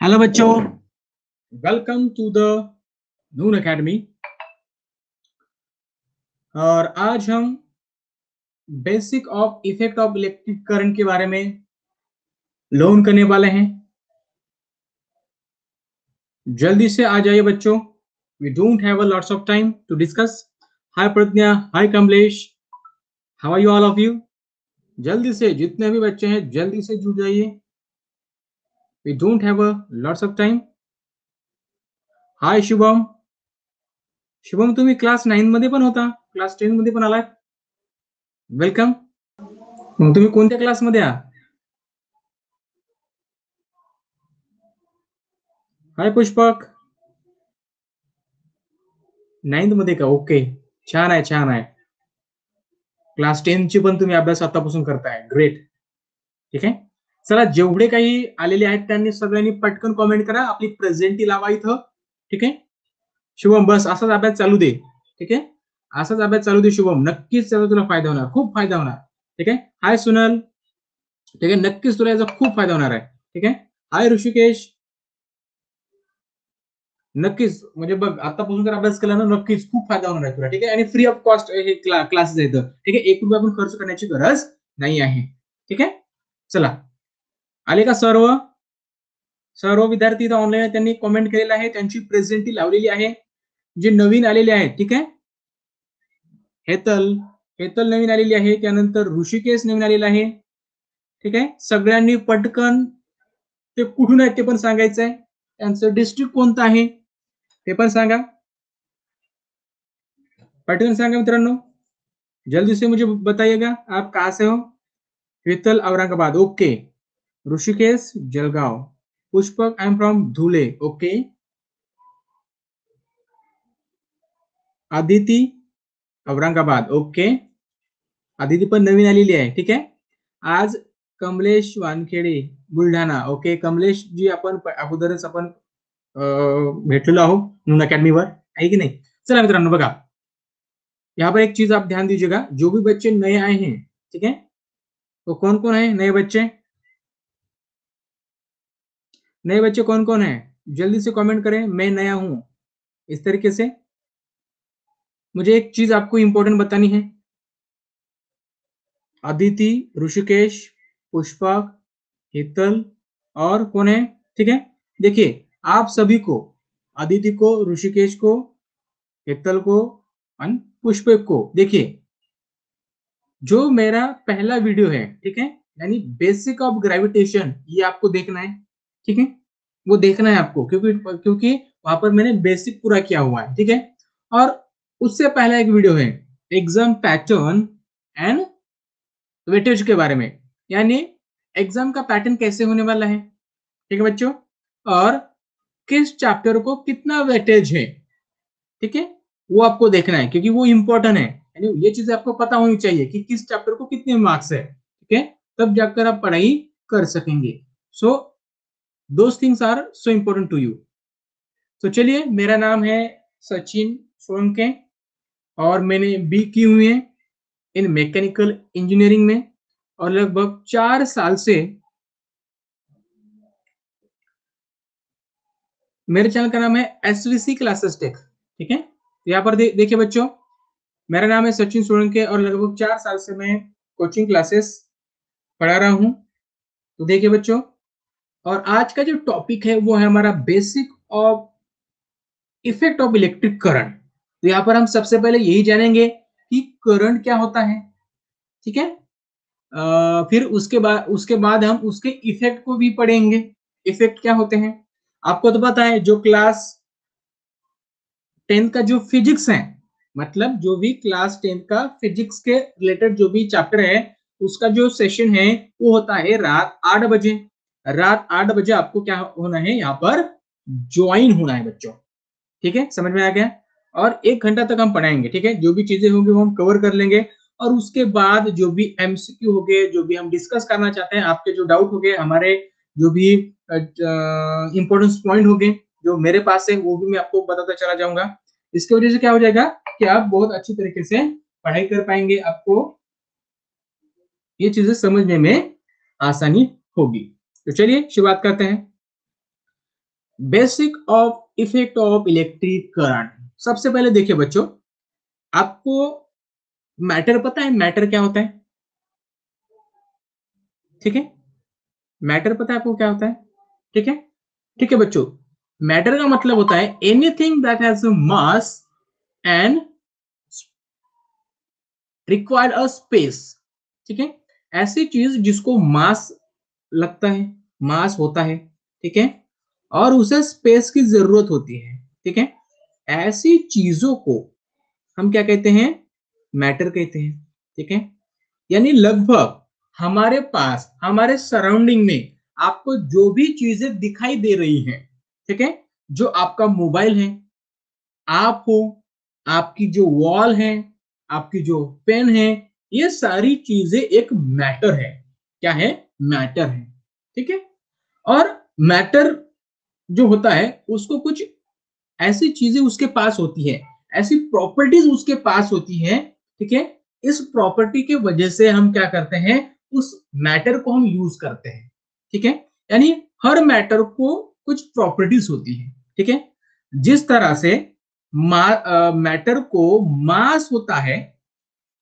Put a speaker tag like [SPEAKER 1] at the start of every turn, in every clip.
[SPEAKER 1] Hello बच्चों, welcome to the Noon academy. और आज हम basic of effect of electric current के बारे में लर्न करने वाले हैं। जल्दी से आ जाइए बच्चों, we don't have a lots of time to discuss. Hi Pragya, hi Kamlesh, how are you all of you? जल्दी से जितने भी बच्चे हैं जल्दी से जुड़ जाइए, we don't have a lots of time. Hi Shubham, Shubham तुम्ही क्लास 9 मध्ये पण होता, क्लास 10 मध्ये पण आलात, वेलकम। मग तुम्ही कोणत्या क्लासमध्ये आहात? हाय पुष्पक, 9th मध्ये का? ओके, छान आहे छान आहे। क्लास 10 ची पण तुम्ही अभ्यास आतापासून करताय, ग्रेट। ठीक आहे, चला जेवढे काही आलेले आहेत त्यांनी सगळ्यांनी पटकन कॉमेंट करा, आपली प्रेझेंटी लावा इथं। ठीक आहे शुभम, बस असाच अभ्यास चालू दे। ठीक आहे, असाच अभ्यास चालू दे शुभम, नक्कीच त्याचा तुला फायदा होणार, खूप फायदा होणार। ठीक आहे, हाय सुनल, ठीक आहे, नक्कीच तुला याचा खूप फायदा होणार आहे। ठीक आहे, हाय ऋषिकेश, नक्कीच म्हणजे बघ आतापासून जर अभ्यास केला ना नक्कीच खूप फायदा होणार आहे तुला। ठीक आहे, आणि फ्री ऑफ कॉस्ट हे क्लासेस आहेत। ठीक आहे, 1 रुपया पण खर्च करण्याची गरज नाही आहे। ठीक आहे, चला आले का सर्व? सर्व विद्यार्थी इथं ऑनलाईन त्यांनी कमेंट केलेलं आहे, त्यांची प्रेझेंटी लावलेली आहे। जे नवीन आलेले आहेत, ठीक आहे, हेतल हेतल नवीन आलेली आहे, त्यानंतर ऋषिकेश नवीन आलेला आहे। ठीक आहे, सगळ्यांनी पटकन ते कुठून आहेत ते पण सांगायचं आहे, त्यांचं डिस्ट्रिक्ट कोणतं आहे ते पण सांगा, पटकन सांगा मित्रांनो, जल्दी से मुझे बताइएगा आप कहां से हो। Hetal Aurangabad, okay. Rishikesh Jalgaon, Pushpak I am from Dhule, okay. Aditi Aurangabad, okay, Aditi पण नवीन आलेली आहे। ठीक आहे, आज कमलेश वानखेडे बुलढाणा, ओके, कमलेश जी आपण अगोदरच आपण भेटलेलो आहोत नून अकॅडमीवर, आहे की नाही? चला मित्रांनो बघा, यहाँ पर एक चीज आप ध्यान दीजिएगा, जो भी बच्चे नए आए हैं, ठीक है, तो कौन कौन है नए बच्चे? नए बच्चे कौन कौन है? जल्दी से कमेंट करें, मैं नया हूं, इस तरीके से। मुझे एक चीज आपको इंपॉर्टेंट बतानी है, अदिति, ऋषिकेश, पुष्पक, हेतल और कौन है? ठीक है, देखिए आप सभी को, अदिति को, ऋषिकेश को, हेतल को और पुष्पक को, देखिए जो मेरा पहला वीडियो है, ठीक है, यानी बेसिक ऑफ ग्रेविटेशन, ये आपको देखना है। ठीक है, वो देखना है आपको, क्योंकि वहां पर मैंने बेसिक पूरा किया हुआ है। ठीक है, और उससे पहला एक वीडियो है एग्जाम पैटर्न एंड वेटेज के बारे में, यानी एग्जाम का पैटर्न कैसे होने वाला है। ठीक है बच्चों, और किस चैप्टर को कितना वेटेज है, ठीक है, वो आपको देखना है, क्योंकि वो इंपॉर्टेंट है, यानी ये चीजें आपको पता होनी चाहिए कि किस चैप्टर को कितने मार्क्स है। ठीक है, तब जाकर आप पढ़ाई कर सकेंगे। So those things are so important to you. तो चलिए, मेरा नाम है सचिन सोलंके और मैंने बी की हुई है इन मैकेनिकल इंजीनियरिंग में, और लगभग 4 साल से मेरे चैनल का नाम है एसवीसी क्लासेस टेक। ठीक है, यहाँ पर देखिए बच्चों, मेरा नाम है सचिन सोलंके और लगभग 4 साल से मैं कोचिंग क्लासेस पढ़ा रहा हूं। तो देखिए बच्चों, और आज का जो टॉपिक है वो है हमारा basic of effect of electric current. तो यहाँ पर हम सबसे पहले यही जानेंगे कि करंट क्या होता है। ठीक है, फिर उसके बाद हम उसके इफेक्ट को भी पढ़ेंगे, इफेक्ट क्या होते हैं। आपको तो पता है जो क्लास 10th का जो फिजिक्स है, मतलब जो भी क्लास 10th का फिजिक्स के रिलेटेड जो भी चैप्टर है, उसका जो सेशन है वो होता है रात 8 बजे। रात 8 बजे आपको क्या होना है, यहाँ पर ज्वाइन होना है बच्चों। ठीक है, समझ में आ गया? और 1 घंटा तक हम पढ़ाएंगे। ठीक है, जो भी चीजें होंगी वो हम कवर कर लेंगे, और उसके बाद जो भी एमसीक्यू हो गए, जो भी हम डिस्कस करना चाहते हैं, आपके जो डाउट हो गए, हमारे जो भी इंपॉर्टेंट पॉइंट हो गए जो मेरे पास है, वो भी मैं आपको बताता चला जाऊंगा। इसकी वजह से क्या हो जाएगा कि आप बहुत अच्छी तरीके से पढ़ाई कर पाएंगे, आपको ये चीजें समझने में आसानी होगी। तो चलिए शुरुआत करते हैं। Basic of effect of electric current. सबसे पहले देखिए बच्चों, आपको मैटर पता है मैटर क्या होता है? ठीक है, मैटर पता है आपको क्या होता है? ठीक है, ठीक है बच्चों, मैटर का मतलब होता है anything that has mass and required a space. ठीक है, ऐसी चीज जिसको मास लगता है, मास होता है, ठीक है, और उसे स्पेस की जरूरत होती है। ठीक है, ऐसी चीजों को हम क्या कहते हैं? मैटर कहते हैं। ठीक है, यानी लगभग हमारे पास, हमारे सराउंडिंग में आपको जो भी चीजें दिखाई दे रही हैं, ठीक है, जो आपका मोबाइल है, आप हो, आपकी जो वॉल है, आपकी जो पेन है, ये सारी चीजें एक मैटर है। क्या है? मैटर है। ठीक है, और मैटर जो होता है उसको कुछ ऐसी चीजें उसके पास होती है, ऐसी प्रॉपर्टीज उसके पास होती है। ठीक है, इस प्रॉपर्टी के वजह से हम क्या करते हैं? उस मैटर को हम यूज करते हैं। ठीक है, यानी हर मैटर को कुछ प्रॉपर्टीज होती है। ठीक है, जिस तरह से मैटर को मास होता है,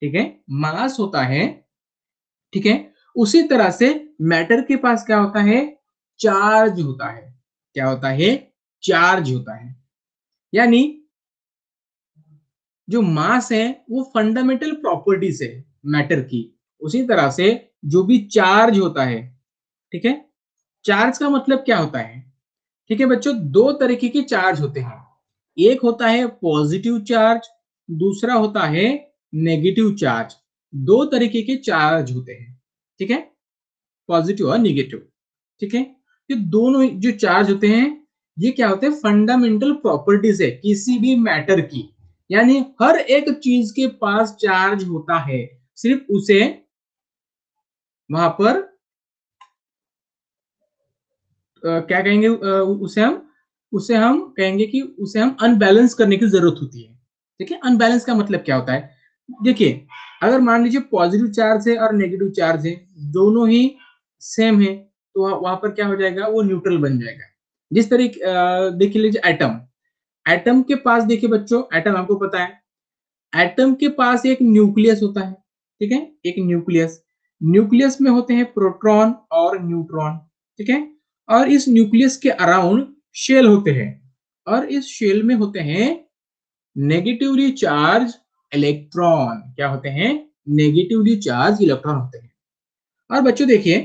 [SPEAKER 1] ठीक है, मास होता है, ठीक है, उसी तरह से मैटर के पास क्या होता है? चार्ज होता है। क्या होता है? चार्ज होता है। यानी जो मास है वो फंडामेंटल प्रॉपर्टीज है मैटर की। उसी तरह से जो भी चार्ज होता है, ठीक है, चार्ज का मतलब क्या होता है? ठीक है बच्चों, दो तरीके के चार्ज होते हैं। एक होता है पॉजिटिव चार्ज, दूसरा होता है नेगेटिव चार्ज। दो तरीके के चार्ज होते हैं। ठीक है, पॉजिटिव और नेगेटिव। ठीक है, ये दोनों जो चार्ज होते हैं, ये क्या होते हैं? फंडामेंटल प्रॉपर्टीज है किसी भी मैटर की। यानी हर एक चीज के पास चार्ज होता है, सिर्फ उसे वहां पर क्या कहेंगे, उसे हम कहेंगे कि उसे हम अनबैलेंस करने की जरूरत होती है। ठीक है, अनबैलेंस का मतलब क्या होता है? देखिए, अगर मान लीजिए पॉजिटिव चार्ज है और नेगेटिव चार्ज है, दोनों ही सेम है, तो वहां पर क्या हो जाएगा? वो न्यूट्रल बन जाएगा। जिस तरीके देख लीजिए एटम, एटम के पास देखिए बच्चों, एटम आपको पता है, एटम के पास एक न्यूक्लियस होता है। ठीक है, एक न्यूक्लियस, न्यूक्लियस में होते हैं प्रोटॉन और न्यूट्रॉन। ठीक है, और इस न्यूक्लियस के अराउंड शेल होते हैं, और इस शेल में होते हैं नेगेटिवली चार्ज इलेक्ट्रॉन। क्या होते हैं? नेगेटिवली चार्ज इलेक्ट्रॉन होते हैं। और बच्चों देखिए,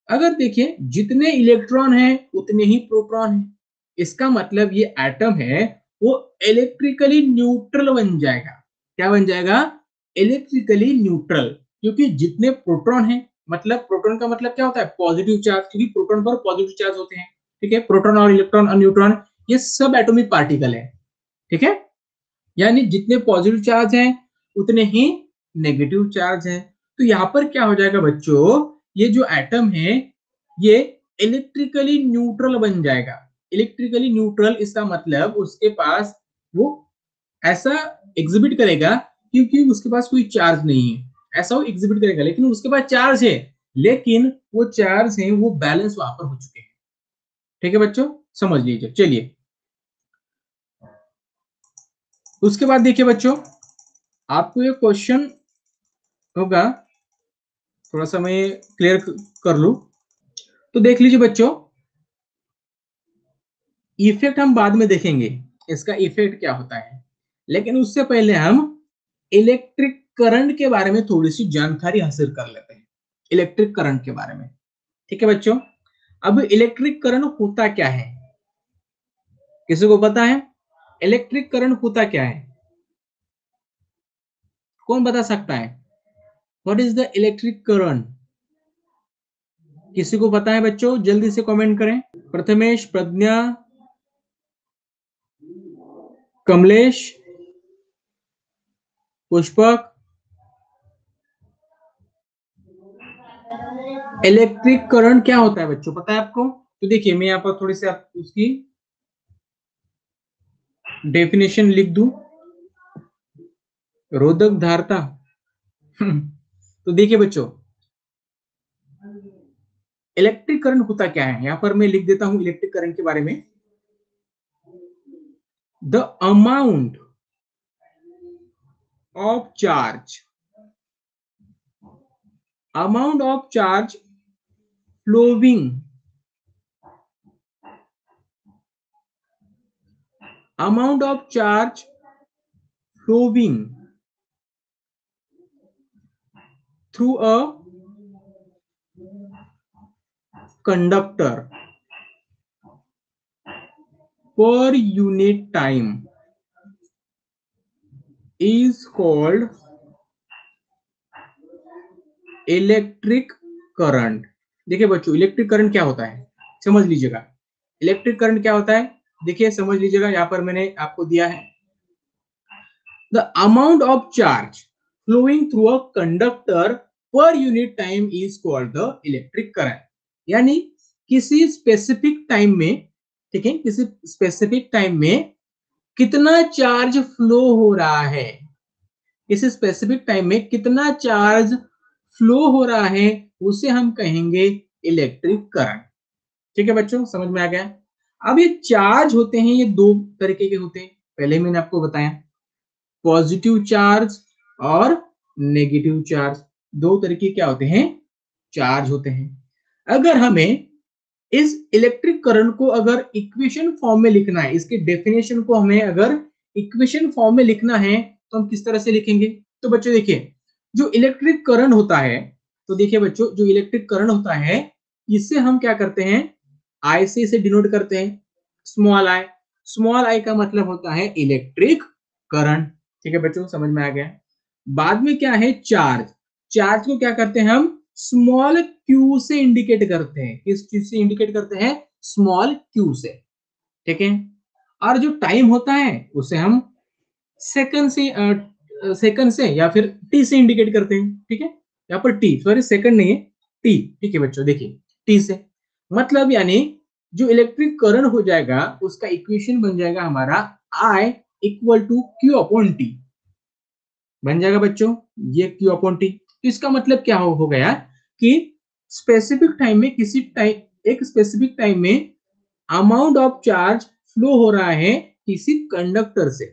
[SPEAKER 1] अगर देखिए जितने इलेक्ट्रॉन हैं उतने ही प्रोटॉन हैं, इसका मतलब ये एटम है वो इलेक्ट्रिकली न्यूट्रल बन जाएगा। क्या बन जाएगा? Electrically neutral. क्योंकि जितने प्रोटॉन हैं, मतलब प्रोटॉन का मतलब क्या होता है? पॉजिटिव चार्ज, क्योंकि प्रोटॉन पर पॉजिटिव चार्ज होते हैं। ठीक है, प्रोटॉन और इलेक्ट्रॉन और न्यूट्रॉन ये सब एटॉमिक पार्टिकल है। ठीक है, यानी जितने पॉजिटिव चार्ज हैं उतने ही नेगेटिव चार्ज हैं। तो यहां पर क्या हो जाएगा बच्चों? ये जो एटम है ये इलेक्ट्रिकली न्यूट्रल बन जाएगा। इलेक्ट्रिकली न्यूट्रल इसका मतलब उसके पास वो ऐसा एग्जिबिट करेगा, क्योंकि उसके पास कोई चार्ज नहीं है, ऐसा वो एग्जिबिट करेगा, लेकिन उसके पास चार्ज है, लेकिन वो चार्ज है वो बैलेंस वहां पर हो चुके हैं। ठीक है बच्चों, समझ लीजिए। चलिए, उसके बाद देखिए बच्चों, आपको ये क्वेश्चन होगा, थोड़ा सा मैं क्लियर कर लूं। तो देख लीजिए बच्चों, इफेक्ट हम बाद में देखेंगे, इसका इफेक्ट क्या होता है, लेकिन उससे पहले हम इलेक्ट्रिक करंट के बारे में थोड़ी सी जानकारी हासिल कर लेते हैं, इलेक्ट्रिक करंट के बारे में। ठीक है बच्चों, अब इलेक्ट्रिक करंट होता क्या है? किसी को पता है इलेक्ट्रिक करंट होता क्या है? कौन बता सकता है? What is the electric current? किसी को पता है बच्चों? जल्दी से कमेंट करें। प्रथमेश, प्रज्ञा, कमलेश, पुष्पक। इलेक्ट्रिक करंट क्या होता है बच्चों, पता है आपको? तो देखिए, मैं यहाँ पर थोड़ी सी आप उसकी डेफिनेशन लिख दूं। रोधक धारता। तो देखिए बच्चों, इलेक्ट्रिक करंट होता क्या है, यहाँ पर मैं लिख देता हूं इलेक्ट्रिक करंट के बारे में। The amount of charge, amount of charge flowing, amount of charge flowing through a conductor per unit time is called electric current. देखिए बच्चों, इलेक्ट्रिक करंट क्या होता है समझ लीजिएगा। इलेक्ट्रिक करंट क्या होता है, देखिए समझ लीजिएगा, यहां पर मैंने आपको दिया है the amount of charge flowing through a conductor per unit time is called the electric current. यानी किसी स्पेसिफिक टाइम में, ठीक है, किसी स्पेसिफिक टाइम में कितना चार्ज फ्लो हो रहा है, किसी स्पेसिफिक टाइम में कितना चार्ज फ्लो हो रहा है, उसे हम कहेंगे इलेक्ट्रिक करंट। ठीक है बच्चों, समझ में आ गया। अब ये चार्ज होते हैं, ये दो तरीके के होते हैं, पहले मैंने आपको बताया, पॉजिटिव चार्ज और नेगेटिव चार्ज। दो तरीके क्या होते हैं, चार्ज होते हैं। अगर हमें इस इलेक्ट्रिक करंट को अगर इक्वेशन फॉर्म में लिखना है, इसके डेफिनेशन को हमें अगर इक्वेशन फॉर्म में लिखना है, तो हम किस तरह से लिखेंगे। तो बच्चों देखिए, जो इलेक्ट्रिक करंट होता है, तो देखिए बच्चों, जो इलेक्ट्रिक करंट होता है, इससे हम क्या करते हैं, आई से इसे डिनोट करते हैं, स्मॉल आई। स्मॉल आई का मतलब होता है इलेक्ट्रिक करंट। ठीक है बच्चों, समझ में आ गया। बाद में क्या है, चार्ज। चार्ज को क्या करते हैं हम, स्मॉल क्यू से इंडिकेट करते हैं। किस चीज से इंडिकेट करते हैं, स्मॉल क्यू से। ठीक है, और जो टाइम होता है उसे हम सेकंड से सेकंड से या फिर टी से इंडिकेट करते हैं। ठीक है, यहाँ पर टी, सॉरी सेकंड नहीं है, टी। ठीक है बच्चों, देखिए टी से मतलब, यानी जो इलेक्ट्रिक करंट हो जाएगा उसका इक्वेशन बन जाएगा हमारा I equal to Q upon T बन जाएगा बच्चों, ये क्यू अपॉन टी। तो इसका मतलब क्या हो गया कि स्पेसिफिक टाइम में, किसी टाइम, एक स्पेसिफिक टाइम में अमाउंट ऑफ चार्ज फ्लो हो रहा है किसी कंडक्टर से।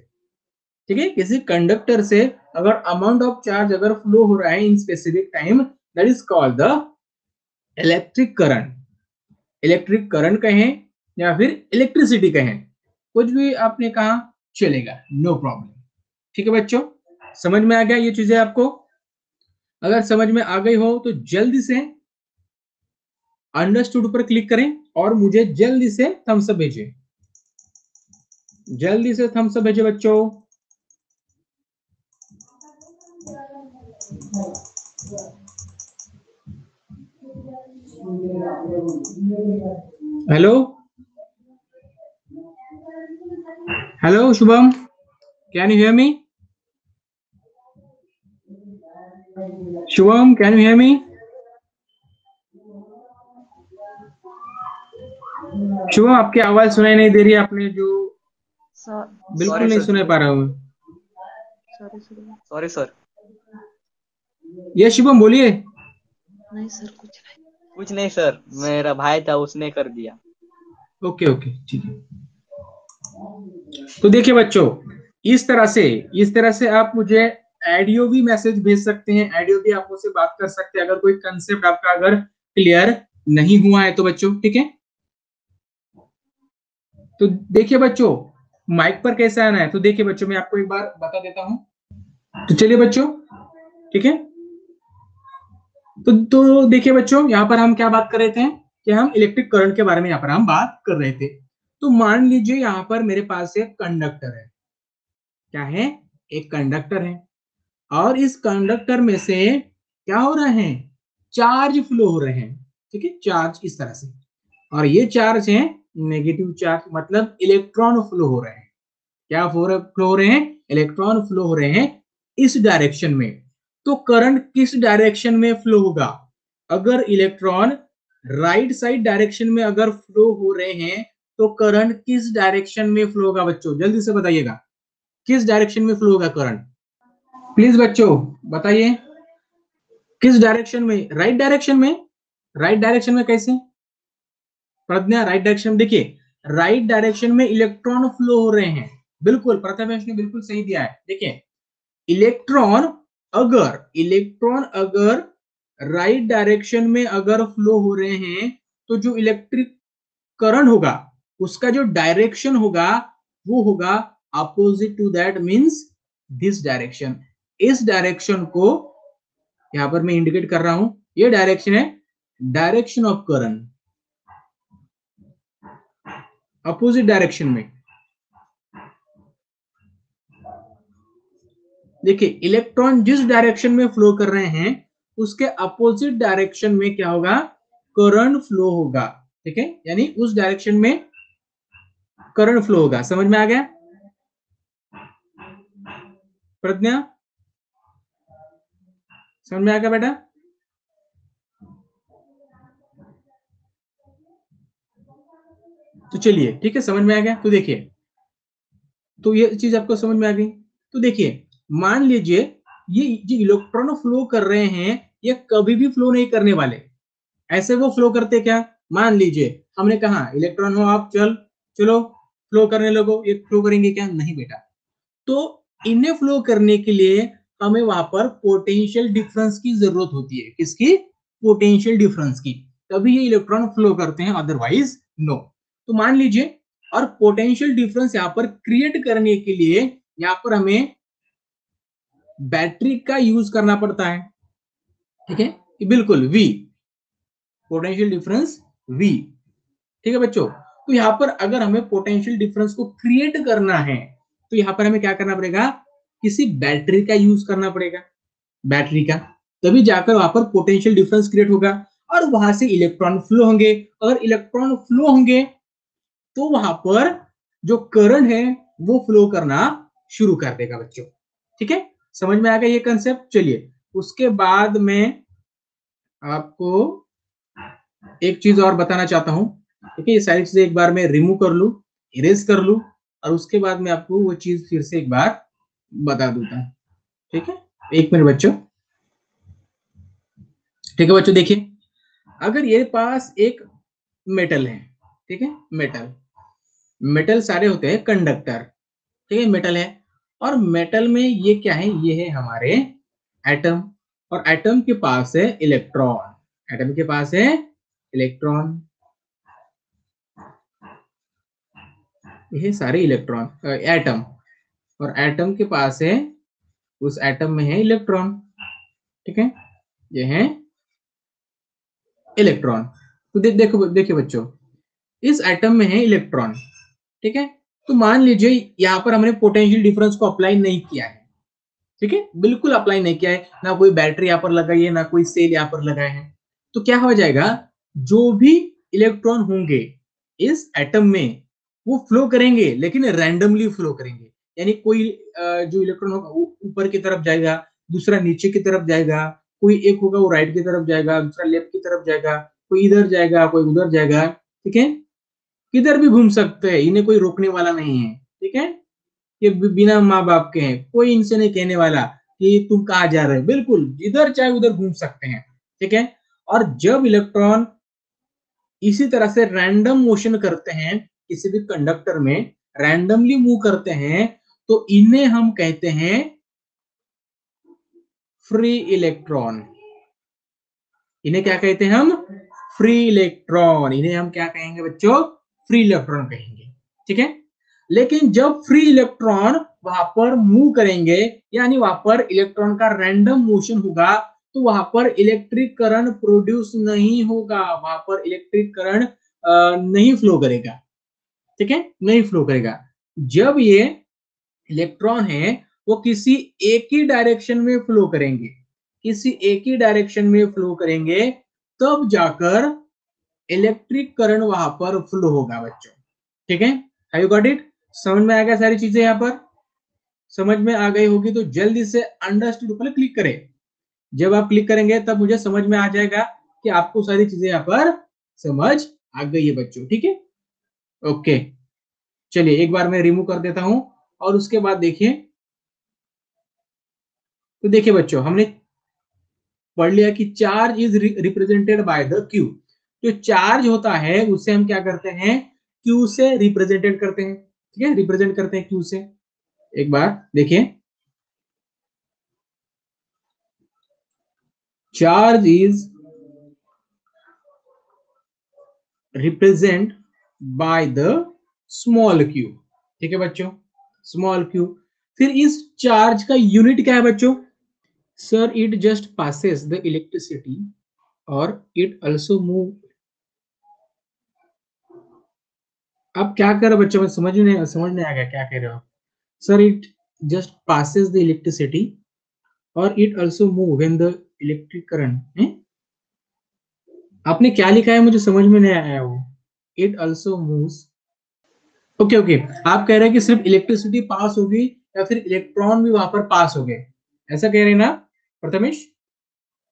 [SPEAKER 1] ठीक है, किसी कंडक्टर से अगर अमाउंट ऑफ चार्ज अगर फ्लो हो रहा है in specific time, that is called the electric current. Electric current कहें या फिर इलेक्ट्रिसिटी कहें, कुछ भी आपने कहा चलेगा, नो प्रॉब्लम। ठीक है बच्चों, समझ में आ गया ये चीजें आपको। अगर समझ में आ गई हो तो जल्दी से अंडरस्टूड पर क्लिक करें और मुझे जल्दी से थम्स अप भेजिए, जल्दी से थम्स अप भेजिए बच्चों। Hello hello Shubham, can you hear me? Shubham, can you hear me? Shubham, आपकी आवाज सुनाई नहीं दे रही है, आपने जो बिल्कुल नहीं सुना पा रहा हूँ।
[SPEAKER 2] Sorry sir.
[SPEAKER 1] ये शुभम बोलिए।
[SPEAKER 2] नहीं सर, कुछ नहीं सर, मेरा भाई था उसने कर दिया।
[SPEAKER 1] ओके ओके, ठीक है। तो देखिए बच्चों, इस तरह से आप मुझे ऑडियो भी मैसेज भेज सकते हैं, ऑडियो भी आप मुझसे बात कर सकते हैं, अगर कोई कंसेप्ट आपका अगर क्लियर नहीं हुआ है तो बच्चों। ठीक है, तो देखिए बच्चों, माइक पर कैसे आना है, तो देखिए बच्चों, मैं आपको एक बार बता देता हूं। तो चलिए बच्चों, ठीक है, तो देखिए बच्चों, यहाँ पर हम क्या बात कर रहे थे कि हम इलेक्ट्रिक करंट के बारे में यहाँ पर हम बात कर रहे थे। तो मान लीजिए यहाँ पर मेरे पास एक कंडक्टर है, क्या है, एक कंडक्टर है, और इस कंडक्टर में से क्या हो रहा है, चार्ज फ्लो हो रहे हैं। ठीक है, चार्ज इस तरह से, और ये चार्ज है नेगेटिव चार्ज, मतलब इलेक्ट्रॉन फ्लो हो रहे हैं। क्या फ्लो हो रहे हैं, इलेक्ट्रॉन फ्लो हो रहे हैं इस डायरेक्शन में। तो करंट किस डायरेक्शन में फ्लो होगा, अगर इलेक्ट्रॉन राइट साइड डायरेक्शन में अगर फ्लो हो रहे हैं, तो करंट किस डायरेक्शन में फ्लो होगा बच्चों, जल्दी से बताइएगा, किस डायरेक्शन में फ्लो होगा करंट, प्लीज बच्चों बताइए, किस डायरेक्शन में, राइट डायरेक्शन में। राइट डायरेक्शन में कैसे, प्रज्ञा, राइट डायरेक्शन में देखिए, राइट डायरेक्शन में इलेक्ट्रॉन फ्लो हो रहे हैं, बिल्कुल प्रथमेश ने बिल्कुल सही दिया है। देखिए इलेक्ट्रॉन अगर राइट डायरेक्शन में अगर फ्लो हो रहे हैं तो जो इलेक्ट्रिक करंट होगा उसका जो डायरेक्शन होगा वो होगा opposite to that, means this direction. इस डायरेक्शन को यहां पर मैं इंडिकेट कर रहा हूं, ये डायरेक्शन है direction of current, opposite direction में। देखिए इलेक्ट्रॉन जिस डायरेक्शन में फ्लो कर रहे हैं उसके अपोजिट डायरेक्शन में क्या होगा, करंट फ्लो होगा। ठीक है, यानी उस डायरेक्शन में करंट फ्लो होगा। समझ में आ गया प्रज्ञा? समझ में आ गया बेटा? तो चलिए ठीक है, समझ में आ गया। तो देखिए, तो ये चीज आपको समझ में आ गई। तो देखिए मान लीजिए ये जो इलेक्ट्रॉन फ्लो कर रहे हैं ये कभी भी फ्लो नहीं करने वाले। ऐसे वो फ्लो करते क्या, मान लीजिए हमने कहा इलेक्ट्रॉन हो आप चलो फ्लो करने लगो, ये फ्लो करेंगे क्या? नहीं बेटा। तो इन्हें फ्लो करने के लिए हमें वहां पर पोटेंशियल डिफरेंस की जरूरत होती है। किसकी? पोटेंशियल डिफरेंस की। तभी ये इलेक्ट्रॉन फ्लो करते हैं, अदरवाइज नो। तो मान लीजिए, और पोटेंशियल डिफरेंस यहाँ पर क्रिएट करने के लिए यहाँ पर हमें बैटरी का यूज करना पड़ता है। ठीक है, बिल्कुल V, पोटेंशियल डिफरेंस V। ठीक है बच्चों, तो यहाँ पर अगर हमें पोटेंशियल डिफरेंस को क्रिएट करना है तो यहाँ पर हमें क्या करना पड़ेगा, किसी बैटरी का यूज करना पड़ेगा, बैटरी का। तभी जाकर वहां पर पोटेंशियल डिफरेंस क्रिएट होगा और वहां से इलेक्ट्रॉन फ्लो होंगे। अगर इलेक्ट्रॉन फ्लो होंगे तो वहां पर जो करंट है वो फ्लो करना शुरू कर देगा बच्चों। ठीक है, समझ में आ गया ये कंसेप्ट? चलिए उसके बाद मैं आपको एक चीज और बताना चाहता हूं। ठीक है, ये सारी चीजें एक बार मैं रिमूव कर लू, इरेज कर लू, और उसके बाद मैं आपको वो चीज फिर से एक बार बता दूंगा। ठीक है, एक मिनट बच्चों। ठीक है बच्चों, देखिए अगर ये पास एक मेटल है, ठीक है, मेटल मेटल सारे होते हैं कंडक्टर। ठीक है, मेटल है, और मेटल में ये क्या है, ये है हमारे एटम, और एटम के पास है इलेक्ट्रॉन, एटम के पास है इलेक्ट्रॉन। ये सारे इलेक्ट्रॉन एटम, और एटम के पास है, उस एटम में है इलेक्ट्रॉन। ठीक है, ये है इलेक्ट्रॉन। तो देखो देखिए बच्चों, इस एटम में है इलेक्ट्रॉन। ठीक है, तो मान लीजिए यहाँ पर हमने पोटेंशियल डिफरेंस को अप्लाई नहीं किया है। ठीक है, बिल्कुल अप्लाई नहीं किया है, ना कोई बैटरी यहाँ पर लगाई है, ना कोई सेल यहाँ पर लगाए हैं। तो क्या हो जाएगा, जो भी इलेक्ट्रॉन होंगे इस एटम में वो फ्लो करेंगे, लेकिन रैंडमली फ्लो करेंगे। यानी कोई जो इलेक्ट्रॉन होगा वो ऊपर की तरफ जाएगा, दूसरा नीचे की तरफ जाएगा, कोई एक होगा वो राइट की तरफ जाएगा, दूसरा लेफ्ट की तरफ जाएगा, कोई इधर जाएगा, कोई उधर जाएगा। ठीक है, किधर भी घूम सकते हैं, इन्हें कोई रोकने वाला नहीं है। ठीक है, ये बिना माँ बाप के हैं, कोई इनसे नहीं कहने वाला कि तुम कहाँ जा रहे हो, बिल्कुल जिधर चाहे उधर घूम सकते हैं। ठीक है, और जब इलेक्ट्रॉन इसी तरह से रैंडम मोशन करते हैं, किसी भी कंडक्टर में रैंडमली मूव करते हैं, तो इन्हें हम कहते हैं फ्री इलेक्ट्रॉन। इन्हें क्या कहते हैं हम? Free electron. इन्हें हम क्या कहेंगे बच्चों? फ्री इलेक्ट्रॉन कहेंगे। ठीक है, लेकिन जब फ्री इलेक्ट्रॉन वहां पर मूव करेंगे, यानी वहां पर इलेक्ट्रॉन का रैंडम मोशन होगा, तो वहां पर इलेक्ट्रिक करंट प्रोड्यूस नहीं होगा, वहां पर इलेक्ट्रिक करंट नहीं फ्लो करेगा। ठीक है, नहीं फ्लो करेगा। जब ये इलेक्ट्रॉन है वो किसी एक ही डायरेक्शन में फ्लो करेंगे, किसी एक ही डायरेक्शन में फ्लो करेंगे, तब जाकर इलेक्ट्रिक करंट वहां पर फ्लो होगा बच्चों। ठीक है, हैव यू गॉट इट? समझ में आ गया सारी चीजें? यहाँ पर समझ में आ गई होगी तो जल्दी से अंडरस्टूड पर क्लिक करें। जब आप क्लिक करेंगे तब मुझे समझ में आ जाएगा कि आपको सारी चीजें यहाँ पर समझ आ गई है बच्चों। ठीक है, ओके। चलिए एक बार मैं रिमूव कर देता हूं, और उसके बाद देखिए, तो देखिए बच्चों हमने पढ़ लिया कि charge is represented by the Q. जो चार्ज होता है उसे हम क्या करते हैं? क्यू से रिप्रेजेंटेड करते हैं। ठीक है, रिप्रेजेंट करते हैं क्यू से। एक बार देखिए, charge is represent by the small Q. ठीक है बच्चों, स्मॉल क्यू। फिर इस चार्ज का यूनिट क्या है बच्चों? Sir it just passes the electricity और इट ऑल्सो मूव। अब क्या कर रहे बच्चों, में समझ नहीं आ गया क्या कह रहे हो आप? Sir it just passes the electricity और it also move when the electric current. आपने क्या लिखा है मुझे समझ में नहीं आया वो। It also moves. Okay okay, आप कह रहे हैं कि सिर्फ इलेक्ट्रिसिटी पास होगी या फिर इलेक्ट्रॉन भी वहां पर पास हो गए, ऐसा कह रहे हैं ना प्रथमेश?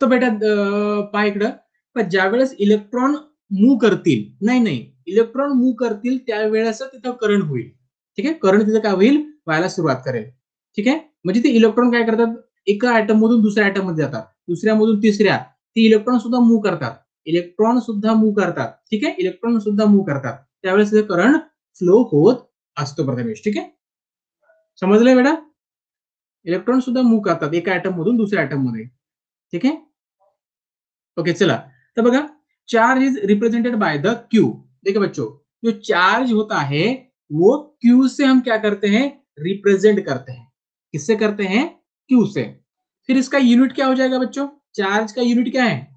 [SPEAKER 1] तो बेटा पहा इकडं, पण ज्यावेळेस इलेक्ट्रॉन मूव्ह करतील, नाही इलेक्ट्रॉन मूव्ह करतील त्यावेळेस तिथं करंट होईल। ठीक आहे, करंट तिथं काय होईल, व्हायला सुरुवात करेल। ठीक आहे, म्हणजे ते इलेक्ट्रॉन काय करतात, एका ऍटम मधून दुसऱ्या ऍटम मध्ये जातात, दुसऱ्यामधून तिसऱ्या, ती इलेक्ट्रॉन सुद्धा मूव्ह करतात, इलेक्ट्रॉन सुद्धा मूव्ह करतात। ठीक आहे, इलेक्ट्रॉन सुद्धा मूव्ह करतात, त्यावेळेस तिथे करंट फ्लो होत असतो प्रथमेश। ठीक आहे, समजलंय बेटा? इलेक्ट्रॉन सुद्धा मूव्ह करतात एका ऍटम मधून दुसऱ्या ऍटम मध्ये। ठीक आहे, ओके चला। तो बघा, charge is represented by the Q. देखिए बच्चों, जो चार्ज होता है वो क्यू से हम क्या करते हैं, रिप्रेजेंट करते हैं। किससे करते हैं? क्यू से। फिर इसका यूनिट क्या हो जाएगा बच्चों? चार्ज का यूनिट क्या है,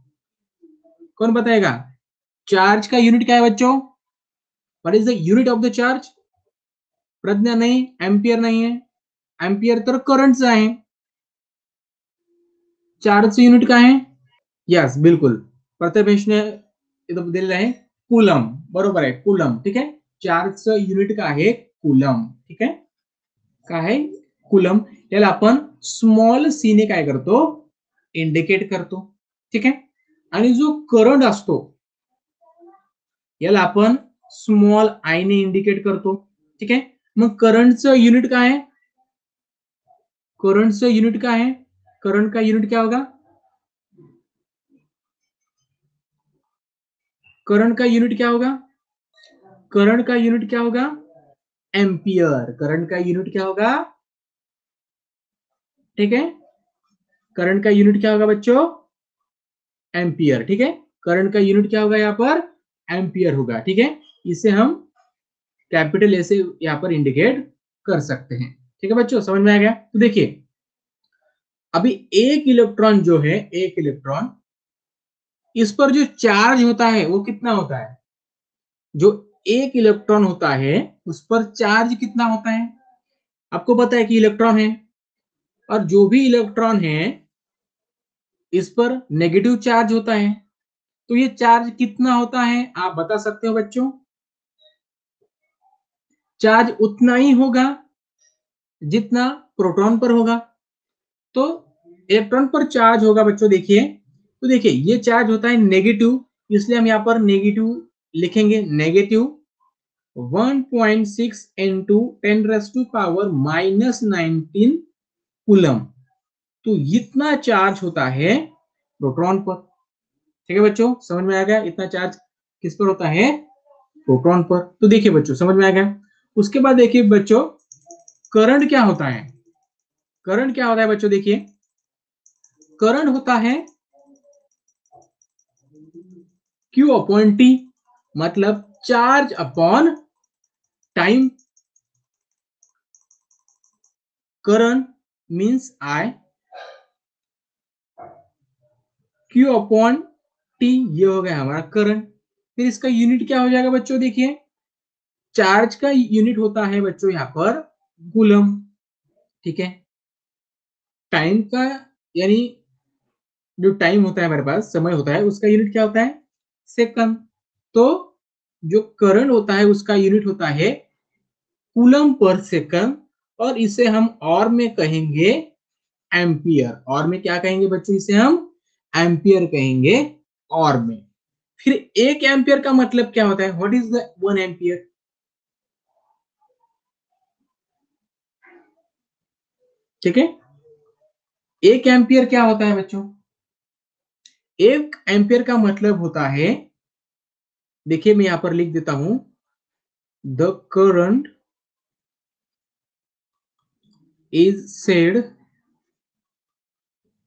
[SPEAKER 1] कौन बताएगा? चार्ज का यूनिट क्या है बच्चों? What is the unit of the charge? Pragya नहीं, एम्पियर नहीं है, एम्पियर तर करंटचा आहे। चार्जचं युनिट काय आहे? यस बिल्कुल, प्रथमेशने इथं दिलेलं आहे कूलम, बरोबर आहे कूलम। ठीक आहे, चार्जचं युनिट काय आहे? कूलम। ठीक आहे, काय आहे? कूलम। याला आपण स्मॉल सी ने काय करतो, इंडिकेट करतो। ठीक आहे, आणि जो करंट असतो याला आपण स्मॉल आय ने इंडिकेट करतो। ठीक आहे, मग करंटचं युनिट काय आहे? करंटचं युनिट काय आहे? करंट का यूनिट क्या होगा? करंट का यूनिट क्या होगा? करंट का यूनिट क्या होगा? एम्पियर। करंट का यूनिट क्या होगा? ठीक है, करंट का यूनिट क्या होगा बच्चों? एम्पियर। ठीक है, करंट का यूनिट क्या होगा यहाँ पर? एम्पियर होगा। ठीक है, इसे हम कैपिटल ए से यहाँ पर इंडिकेट कर सकते हैं। ठीक है बच्चों, समझ में आ गया? तो देखिए, अभी एक इलेक्ट्रॉन जो है, एक इलेक्ट्रॉन, इस पर जो चार्ज होता है वो कितना होता है? जो एक इलेक्ट्रॉन होता है उस पर चार्ज कितना होता है? आपको पता है कि इलेक्ट्रॉन है, और जो भी इलेक्ट्रॉन है इस पर नेगेटिव चार्ज होता है, तो ये चार्ज कितना होता है आप बता सकते हो बच्चों? चार्ज उतना ही होगा जितना प्रोटॉन पर होगा। तो इलेक्ट्रॉन पर चार्ज होगा बच्चों, देखिए, तो देखिए ये चार्ज होता है नेगेटिव, इसलिए हम यहाँ पर नेगेटिव लिखेंगे, नेगेटिव 1.6 into 10⁻⁻19 कूलम। तो इतना चार्ज होता है प्रोटॉन पर। ठीक है बच्चों, समझ में आ गया? इतना चार्ज किस पर होता है? प्रोटॉन पर। तो देखिए बच्चों, समझ में आ गया? उसके बाद देखिए बच्चों, करंट क्या होता है? करंट क्या होता है बच्चों? देखिए, करंट होता है Q अपॉन टी, मतलब charge upon time. Current means I, Q upon T, ये हो गया हमारा करंट। फिर इसका यूनिट क्या हो जाएगा बच्चों? देखिए, चार्ज का यूनिट होता है बच्चों यहाँ पर कूलम। ठीक है, टाइम का यानी जो टाइम होता है हमारे पास, समय होता है, उसका यूनिट क्या होता है? सेकंड। तो जो करंट होता है उसका यूनिट होता है कूलम पर सेकंड, और इसे हम और में कहेंगे एम्पियर। और में क्या कहेंगे बच्चों? इसे हम एम्पियर कहेंगे और में। फिर एक एम्पियर का मतलब क्या होता है? What is the 1 ampere? ठीक है, एक एम्पियर क्या होता है बच्चों? एक एम्पियर का मतलब होता है, देखिए मैं यहां पर लिख देता हूं, the current is said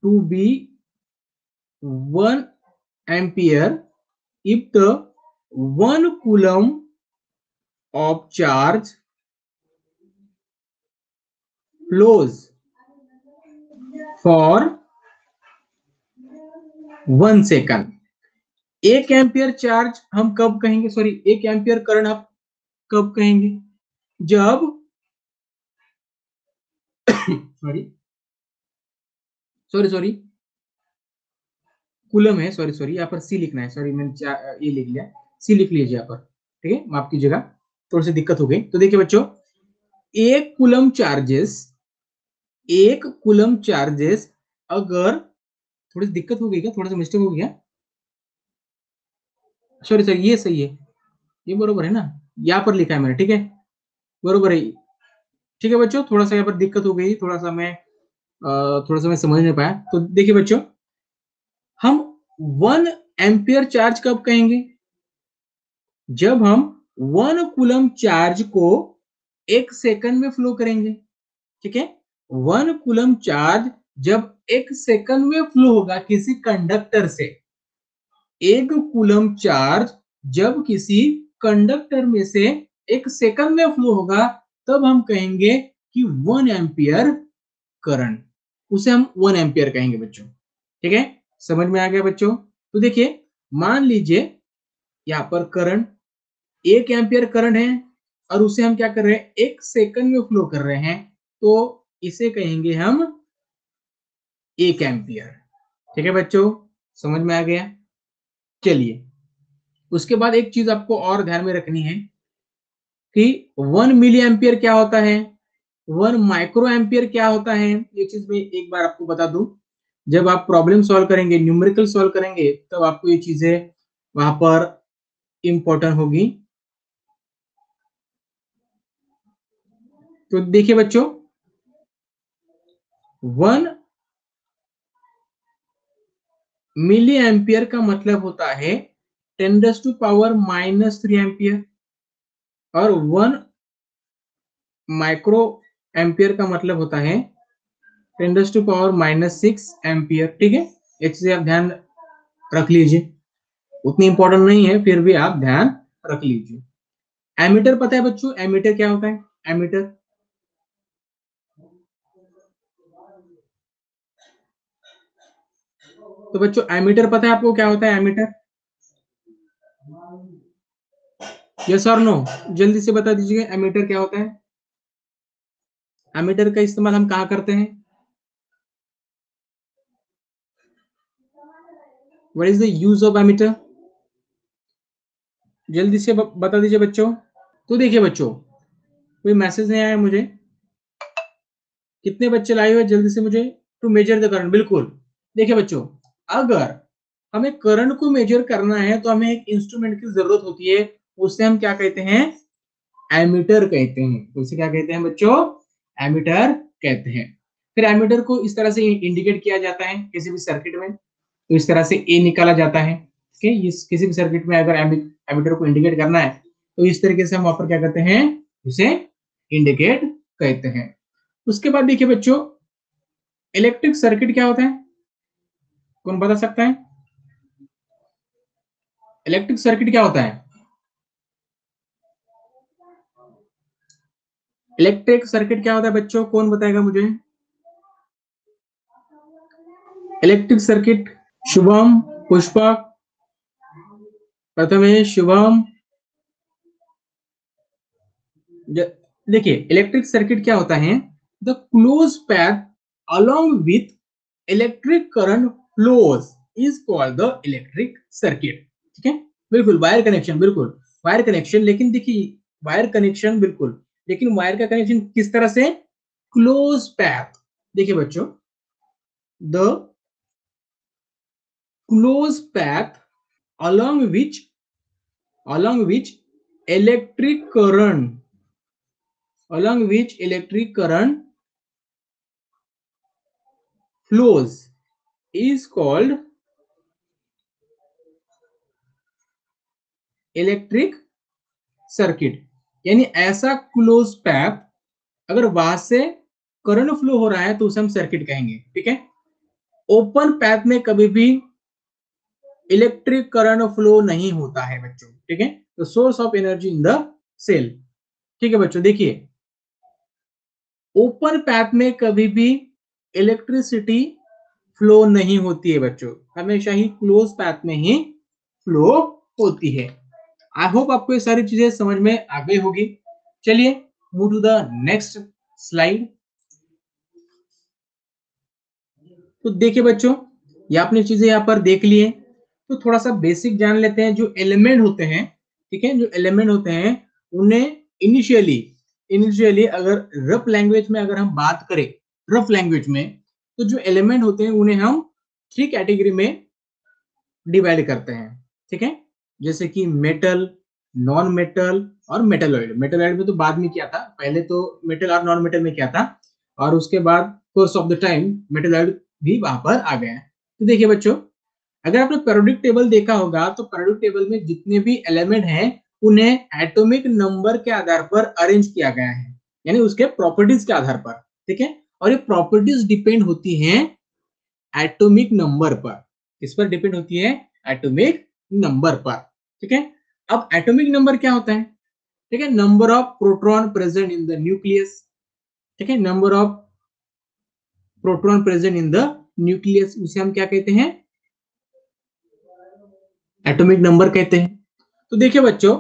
[SPEAKER 1] to be 1 ampere if the 1 coulomb of charge flows for 1 second. 1 ampere charge हम कब कहेंगे, सॉरी 1 एम्पियर करंट आप कब कहेंगे, जब सॉरी कूलम है, सॉरी यहाँ पर सी लिखना है, सॉरी मैंने ये लिख लिया, सी लिख लीजिए यहाँ पर, ठीक है, माफ कीजिएगा थोड़ी सी दिक्कत हो गई। तो देखिए बच्चों, एक कूलम चार्जेस अगर, थोड़ी सी दिक्कत हो गई क्या, थोड़ा सा मिस्टेक हो गया, सॉरी सर ये सही है, ये बरोबर है ना, यहाँ पर लिखा है मैंने, ठीक है बरोबर है, ठीक है बच्चों, थोड़ा सा यहाँ पर दिक्कत हो गई, थोड़ा सा मैं समझ नहीं पाया। तो देखिए बच्चों, हम 1 एम्पियर चार्ज कब कहेंगे, जब हम 1 कूलम चार्ज को 1 सेकंड में फ्लो करेंगे, ठीक है, 1 कूलम चार्ज जब 1 सेकंड में फ्लो होगा किसी कंडक्टर से, 1 कूलम चार्ज जब किसी कंडक्टर में से 1 सेकंड में फ्लो होगा, तब हम कहेंगे कि 1 एम्पियर करंट, उसे हम 1 एम्पियर कहेंगे बच्चों, ठीक है, समझ में आ गया बच्चों। तो देखिए, मान लीजिए यहाँ पर करंट 1 एम्पियर करंट है और उसे हम क्या कर रहे हैं, 1 सेकंड में फ्लो कर रहे हैं, तो इसे कहेंगे हम 1 एम्पियर, ठीक है बच्चों, समझ में आ गया। चलिए, उसके बाद एक चीज आपको और ध्यान में रखनी है कि 1 मिली एम्पियर क्या होता है, 1 माइक्रो एम्पियर क्या होता है, ये चीज मैं एक बार आपको बता दूं, जब आप प्रॉब्लम सॉल्व करेंगे, न्यूमेरिकल सॉल्व करेंगे, तब आपको ये चीजें वहां पर इंपॉर्टेंट होगी। तो देखिए बच्चों, 1 मिली एम्पियर का मतलब होता है 10⁻³ एम्पियर, और 1 माइक्रो एम्पियर का मतलब होता है 10⁻⁻6 एम्पियर, ठीक है, एक चीज आप ध्यान रख लीजिए, उतनी इंपॉर्टेंट नहीं है, फिर भी आप ध्यान रख लीजिए। एमीटर पता है बच्चों, एमीटर क्या होता है, एमीटर, तो बच्चों एमीटर पता है आपको क्या होता है, एमीटर, यस और नो, जल्दी से बता दीजिए एमीटर क्या होता है। एमीटर का इस्तेमाल हम कहाँ करते हैं, what is the use of ammeter, जल्दी से बता दीजिए बच्चों। तो देखिए बच्चों, कोई मैसेज नहीं आया मुझे, कितने बच्चे लाए हुए जल्दी से मुझे, टू मेजर द करंट, बिल्कुल। देखिए बच्चों, अगर हमें करंट को मेजर करना है तो हमें एक इंस्ट्रूमेंट की जरूरत होती है, उसे हम क्या कहते हैं, एमीटर कहते हैं, तो उसे क्या कहते हैं बच्चों, एमीटर कहते हैं। फिर एमीटर को इस तरह से इंडिकेट किया जाता है किसी भी सर्किट में, तो इस तरह से ए निकाला जाता है, ठीक है, इस किसी भी सर्किट में अगर एमीटर को इंडिकेट करना है तो इस तरीके से हम वहां पर क्या करते हैं, उसे इंडिकेट कहते हैं। उसके बाद देखिए बच्चों, इलेक्ट्रिक सर्किट क्या होता है, कौन बता सकता है, इलेक्ट्रिक सर्किट क्या होता है, इलेक्ट्रिक सर्किट क्या होता है बच्चों, कौन बताएगा मुझे, इलेक्ट्रिक सर्किट, शुभम, पुष्पक, प्रथमेश, शुभम, देखिए इलेक्ट्रिक सर्किट क्या होता है, the close path along with electric current flows is called the electric circuit, ठीक है, बिल्कुल वायर कनेक्शन, बिल्कुल वायर कनेक्शन, लेकिन देखिए वायर कनेक्शन बिल्कुल, लेकिन वायर का कनेक्शन किस तरह से, क्लोज पैथ, देखिए बच्चों, the close path along which electric current flows is called electric circuit, यानी ऐसा क्लोज पैथ अगर वहां से करंट फ्लो हो रहा है तो उसे हम सर्किट कहेंगे, ठीक है। ओपन पैथ में कभी भी इलेक्ट्रिक करंट फ्लो नहीं होता है बच्चों, ठीक है। तो source of energy in the cell, ठीक है बच्चों। देखिए ओपन पैथ में कभी भी इलेक्ट्रिसिटी फ्लो नहीं होती है बच्चों, हमेशा ही क्लोज पैथ में ही फ्लो होती है। आई होप आपको ये सारी चीजें समझ में आ गई होगी। चलिए move to the next slide. तो देखिए बच्चों, ये आपने चीजें यहाँ पर देख ली है, तो थोड़ा सा बेसिक जान लेते हैं। जो एलिमेंट होते हैं, ठीक है, जो एलिमेंट होते हैं उन्हें इनिशियली इनिशियली अगर रफ लैंग्वेज में अगर हम बात करें, रफ लैंग्वेज में, तो जो एलिमेंट होते हैं उन्हें हम 3 कैटेगरी में डिवाइड करते हैं, ठीक है। जैसे कि मेटल, नॉन मेटल और मेटलॉइड। मेटलॉइड में तो बाद में किया था, पहले तो मेटल और नॉन मेटल में किया था, और उसके बाद course of the time metalloid भी वहां पर आ गया है। तो देखिए बच्चों, अगर आपने पेरियोडिक टेबल देखा होगा तो पेरियोडिक टेबल में जितने भी एलिमेंट हैं उन्हें एटॉमिक नंबर के आधार पर अरेंज किया गया है, यानी उसके प्रॉपर्टीज के आधार पर, ठीक है। और ये प्रॉपर्टीज डिपेंड होती हैं एटॉमिक नंबर पर। किस पर डिपेंड होती है? एटॉमिक नंबर पर, ठीक है। अब एटॉमिक नंबर क्या होता है? ठीक है, number of proton present in the nucleus, ठीक है, number of proton present in the nucleus, उसे हम क्या कहते हैं? एटॉमिक नंबर कहते हैं। तो देखिए बच्चों,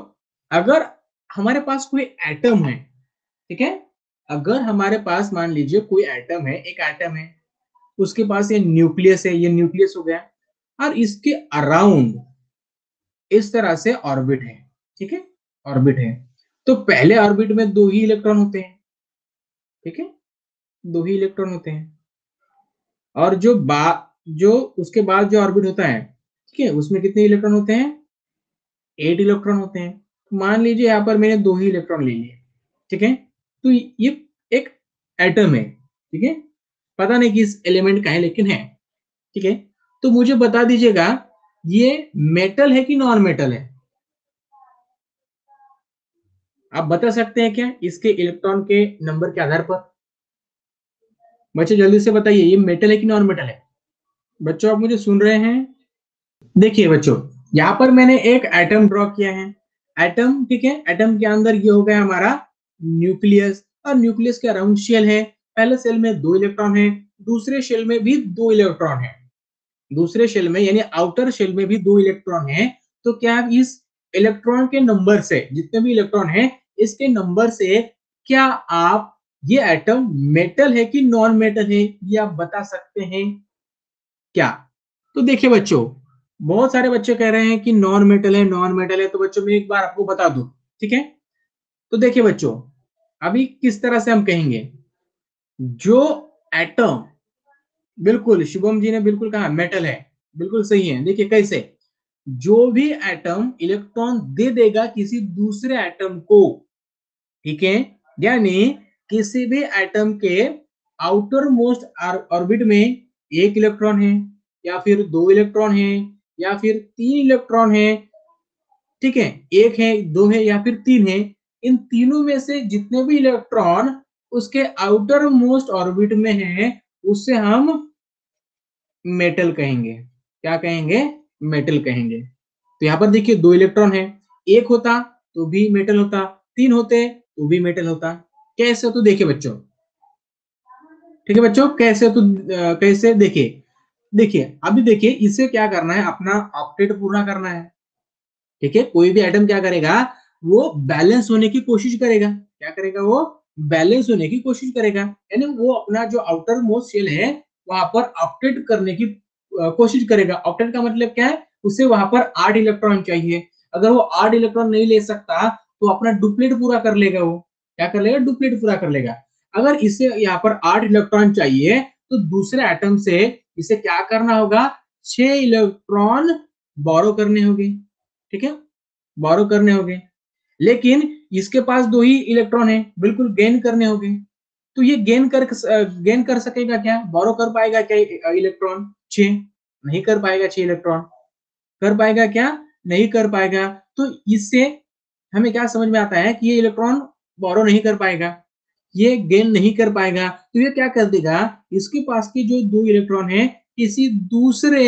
[SPEAKER 1] अगर हमारे पास कोई एटम है, ठीक है, अगर हमारे पास मान लीजिए कोई एटम है, एक एटम है, उसके पास ये न्यूक्लियस है, ये न्यूक्लियस हो गया, और इसके अराउंड इस तरह से ऑर्बिट है, ठीक है, ऑर्बिट है। तो पहले ऑर्बिट में 2 ही इलेक्ट्रॉन होते हैं, ठीक है, 2 ही इलेक्ट्रॉन होते हैं। और जो उसके बाद जो ऑर्बिट होता है, ठीक है, उसमें कितने इलेक्ट्रॉन होते हैं? 8 इलेक्ट्रॉन होते हैं। तो मान लीजिए यहाँ पर मैंने 2 ही इलेक्ट्रॉन ले लिए, ठीक है। तो ये एक एटम है, ठीक है, पता नहीं किस एलिमेंट का है लेकिन है, ठीक है। तो मुझे बता दीजिएगा ये मेटल है कि नॉन मेटल है? आप बता सकते हैं क्या इसके इलेक्ट्रॉन के नंबर के आधार पर? बच्चे जल्दी से बताइए, ये मेटल है कि नॉन मेटल है? बच्चों आप मुझे सुन रहे हैं? देखिए बच्चों, यहाँ पर मैंने एक एटम ड्रॉ किया है, एटम, ठीक है। एटम के अंदर ये हो गया हमारा न्यूक्लियस, और न्यूक्लियस के अराउंड शेल है। पहले शेल में 2 इलेक्ट्रॉन है, दूसरे शेल में भी 2 इलेक्ट्रॉन है, दूसरे शेल में यानी आउटर शेल में भी 2 इलेक्ट्रॉन है। तो क्या आप इस इलेक्ट्रॉन के नंबर से, जितने भी इलेक्ट्रॉन है इसके नंबर से, क्या आप ये एटम मेटल है कि नॉन मेटल है, ये आप बता सकते हैं क्या? तो देखिए बच्चों, बहुत सारे बच्चे कह रहे हैं कि नॉन मेटल है, नॉन मेटल है। तो बच्चों मैं एक बार आपको बता दूं, ठीक है। तो देखिए बच्चों, अभी किस तरह से हम कहेंगे, जो एटम, बिल्कुल शुभम जी ने बिल्कुल कहा मेटल है, बिल्कुल सही है। देखिए कैसे, जो भी एटम इलेक्ट्रॉन दे देगा किसी दूसरे एटम को, ठीक है, यानी किसी भी एटम के आउटर मोस्ट ऑर्बिट में 1 इलेक्ट्रॉन है, या फिर 2 इलेक्ट्रॉन है, या फिर 3 इलेक्ट्रॉन है, ठीक है, 1 है, 2 है या फिर 3 है, इन तीनों में से जितने भी इलेक्ट्रॉन उसके आउटर मोस्ट ऑर्बिट में है उससे हम मेटल कहेंगे। क्या कहेंगे? मेटल कहेंगे। तो यहाँ पर देखिए 2 इलेक्ट्रॉन है, 1 होता तो भी मेटल होता, 3 होते तो भी मेटल होता। कैसे? तो देखिए बच्चों, ठीक है बच्चों, कैसे? तो कैसे, देखिए, देखिए अभी देखिए इसे क्या करना है, अपना ऑक्टेट पूरा करना है, ठीक है। कोई भी एटम क्या करेगा, वो बैलेंस होने की कोशिश करेगा। क्या करेगा? वो बैलेंस होने की कोशिश करेगा, यानी वो अपना जो आउटर मोस्ट शेल है वहां पर ऑक्टेट करने की कोशिश करेगा। ऑक्टेट का मतलब क्या है? उसे वहां पर 8 इलेक्ट्रॉन चाहिए। अगर वो 8 इलेक्ट्रॉन नहीं ले सकता तो अपना डुप्लेट पूरा कर लेगा। वो क्या कर लेगा? डुप्लेट पूरा कर लेगा। अगर इसे यहाँ पर 8 इलेक्ट्रॉन चाहिए तो दूसरे एटम से इसे क्या करना होगा? 6 इलेक्ट्रॉन बोरो करने होंगे, ठीक है, बोरो करने होंगे। लेकिन इसके पास 2 ही इलेक्ट्रॉन है, बिल्कुल गेन करने होंगे। तो ये गेन कर सकेगा क्या? बोरो कर पाएगा क्या इलेक्ट्रॉन? 6 नहीं कर पाएगा। 6 इलेक्ट्रॉन कर पाएगा क्या? नहीं कर पाएगा। तो इससे हमें क्या समझ में आता है कि ये इलेक्ट्रॉन बोरो नहीं कर पाएगा। ये गेन नहीं कर पाएगा, तो ये क्या कर देगा, इसके पास के जो 2 इलेक्ट्रॉन है किसी दूसरे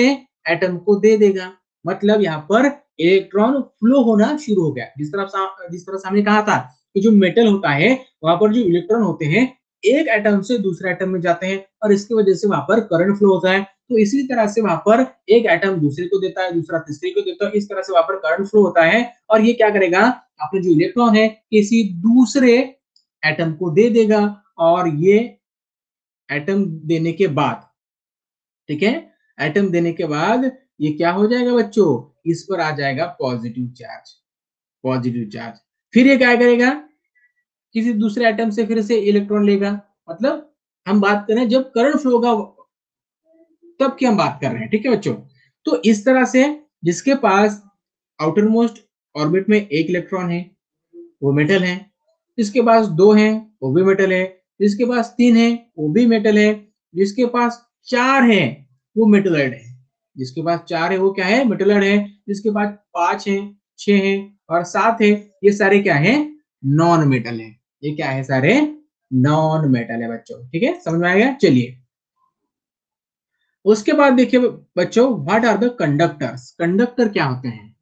[SPEAKER 1] एटम को दे देगा। मतलब यहाँ पर इलेक्ट्रॉन फ्लो होना शुरू हो गया। जिस तरह से हमने कहा था कि जो मेटल होता है वहां पर जो इलेक्ट्रॉन होते हैं एक एटम से दूसरे एटम में जाते हैं और इसकी वजह से वहां पर करंट फ्लो होता है। तो इसी तरह से वहां पर एक एटम दूसरे को देता है, दूसरा तीसरे को देता है, इस तरह से वहां पर करंट फ्लो होता है। और ये क्या करेगा, अपने जो इलेक्ट्रॉन है किसी दूसरे एटम को दे देगा। और ये एटम देने के बाद, ठीक है, एटम देने के बाद ये क्या हो जाएगा बच्चों, इस पर आ जाएगा पॉजिटिव चार्ज। पॉजिटिव चार्ज फिर ये क्या करेगा, किसी दूसरे एटम से फिर से इलेक्ट्रॉन लेगा। मतलब हम बात करें जब करंट फ्लो होगा तब की हम बात कर रहे हैं, ठीक है बच्चों। तो इस तरह से जिसके पास आउटर मोस्ट ऑर्बिट में एक इलेक्ट्रॉन है वो मेटल है, जिसके पास 2 है वो भी मेटल है, जिसके पास 3 है वो भी मेटल है, जिसके पास 4 है वो मेटलॉइड है। जिसके पास 4 है वो क्या है, मेटलॉइड है। जिसके पास 5 है, 6 है और 7 है, ये सारे क्या है, नॉन मेटल है। ये क्या है, सारे नॉन मेटल है बच्चों। ठीक है, समझ में आ गया। चलिए उसके बाद देखिए बच्चों, what are the conductors. Conductor क्या होते हैं,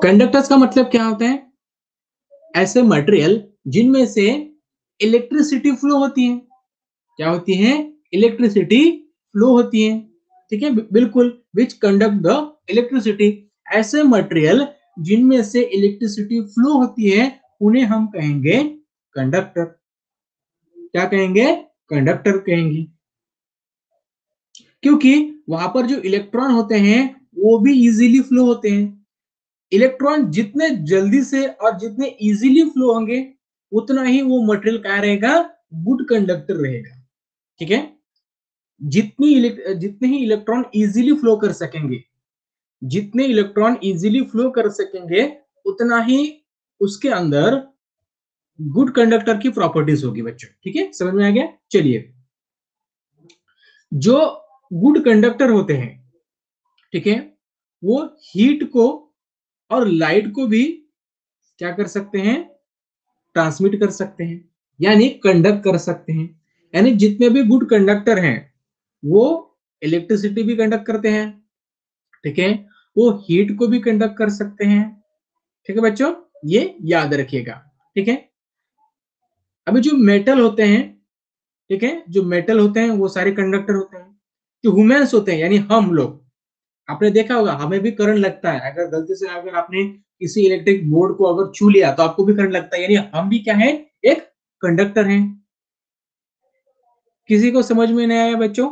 [SPEAKER 1] कंडक्टर्स का मतलब क्या होता है, ऐसे मटेरियल जिनमें से इलेक्ट्रिसिटी फ्लो होती है। क्या होती है, इलेक्ट्रिसिटी फ्लो होती है। ठीक है, बिल्कुल, विच कंडक्ट द इलेक्ट्रिसिटी। ऐसे मटेरियल जिनमें से इलेक्ट्रिसिटी फ्लो होती है उन्हें हम कहेंगे कंडक्टर। क्या कहेंगे, कंडक्टर कहेंगे। क्योंकि वहां पर जो इलेक्ट्रॉन होते हैं वो भी इजीली फ्लो होते हैं। इलेक्ट्रॉन जितने जल्दी से और जितने इजीली फ्लो होंगे उतना ही वो मटेरियल क्या रहेगा, गुड कंडक्टर रहेगा। ठीक है, जितने ही इलेक्ट्रॉन इजीली फ्लो कर सकेंगे, जितने इलेक्ट्रॉन इजीली फ्लो कर सकेंगे उतना ही उसके अंदर गुड कंडक्टर की प्रॉपर्टीज होगी बच्चों। ठीक है, समझ में आ गया। चलिए, जो गुड कंडक्टर होते हैं, ठीक है, वो हीट को और लाइट को भी क्या कर सकते हैं, ट्रांसमिट कर सकते हैं, यानी कंडक्ट कर सकते हैं। यानी जितने भी गुड कंडक्टर हैं वो इलेक्ट्रिसिटी भी कंडक्ट करते हैं, ठीक है, वो हीट को भी कंडक्ट कर सकते हैं। ठीक है बच्चों, ये याद रखिएगा। ठीक है, अभी जो मेटल होते हैं, ठीक है, जो मेटल होते हैं वो सारे कंडक्टर होते हैं। जो ह्यूमंस होते हैं यानी हम लोग, आपने देखा होगा हमें भी करंट लगता है। अगर गलती से अगर आपने किसी इलेक्ट्रिक बोर्ड को अगर छू लिया तो आपको भी करंट लगता है, यानी हम भी क्या है, एक कंडक्टर हैं। किसी को समझ में नहीं आया बच्चों,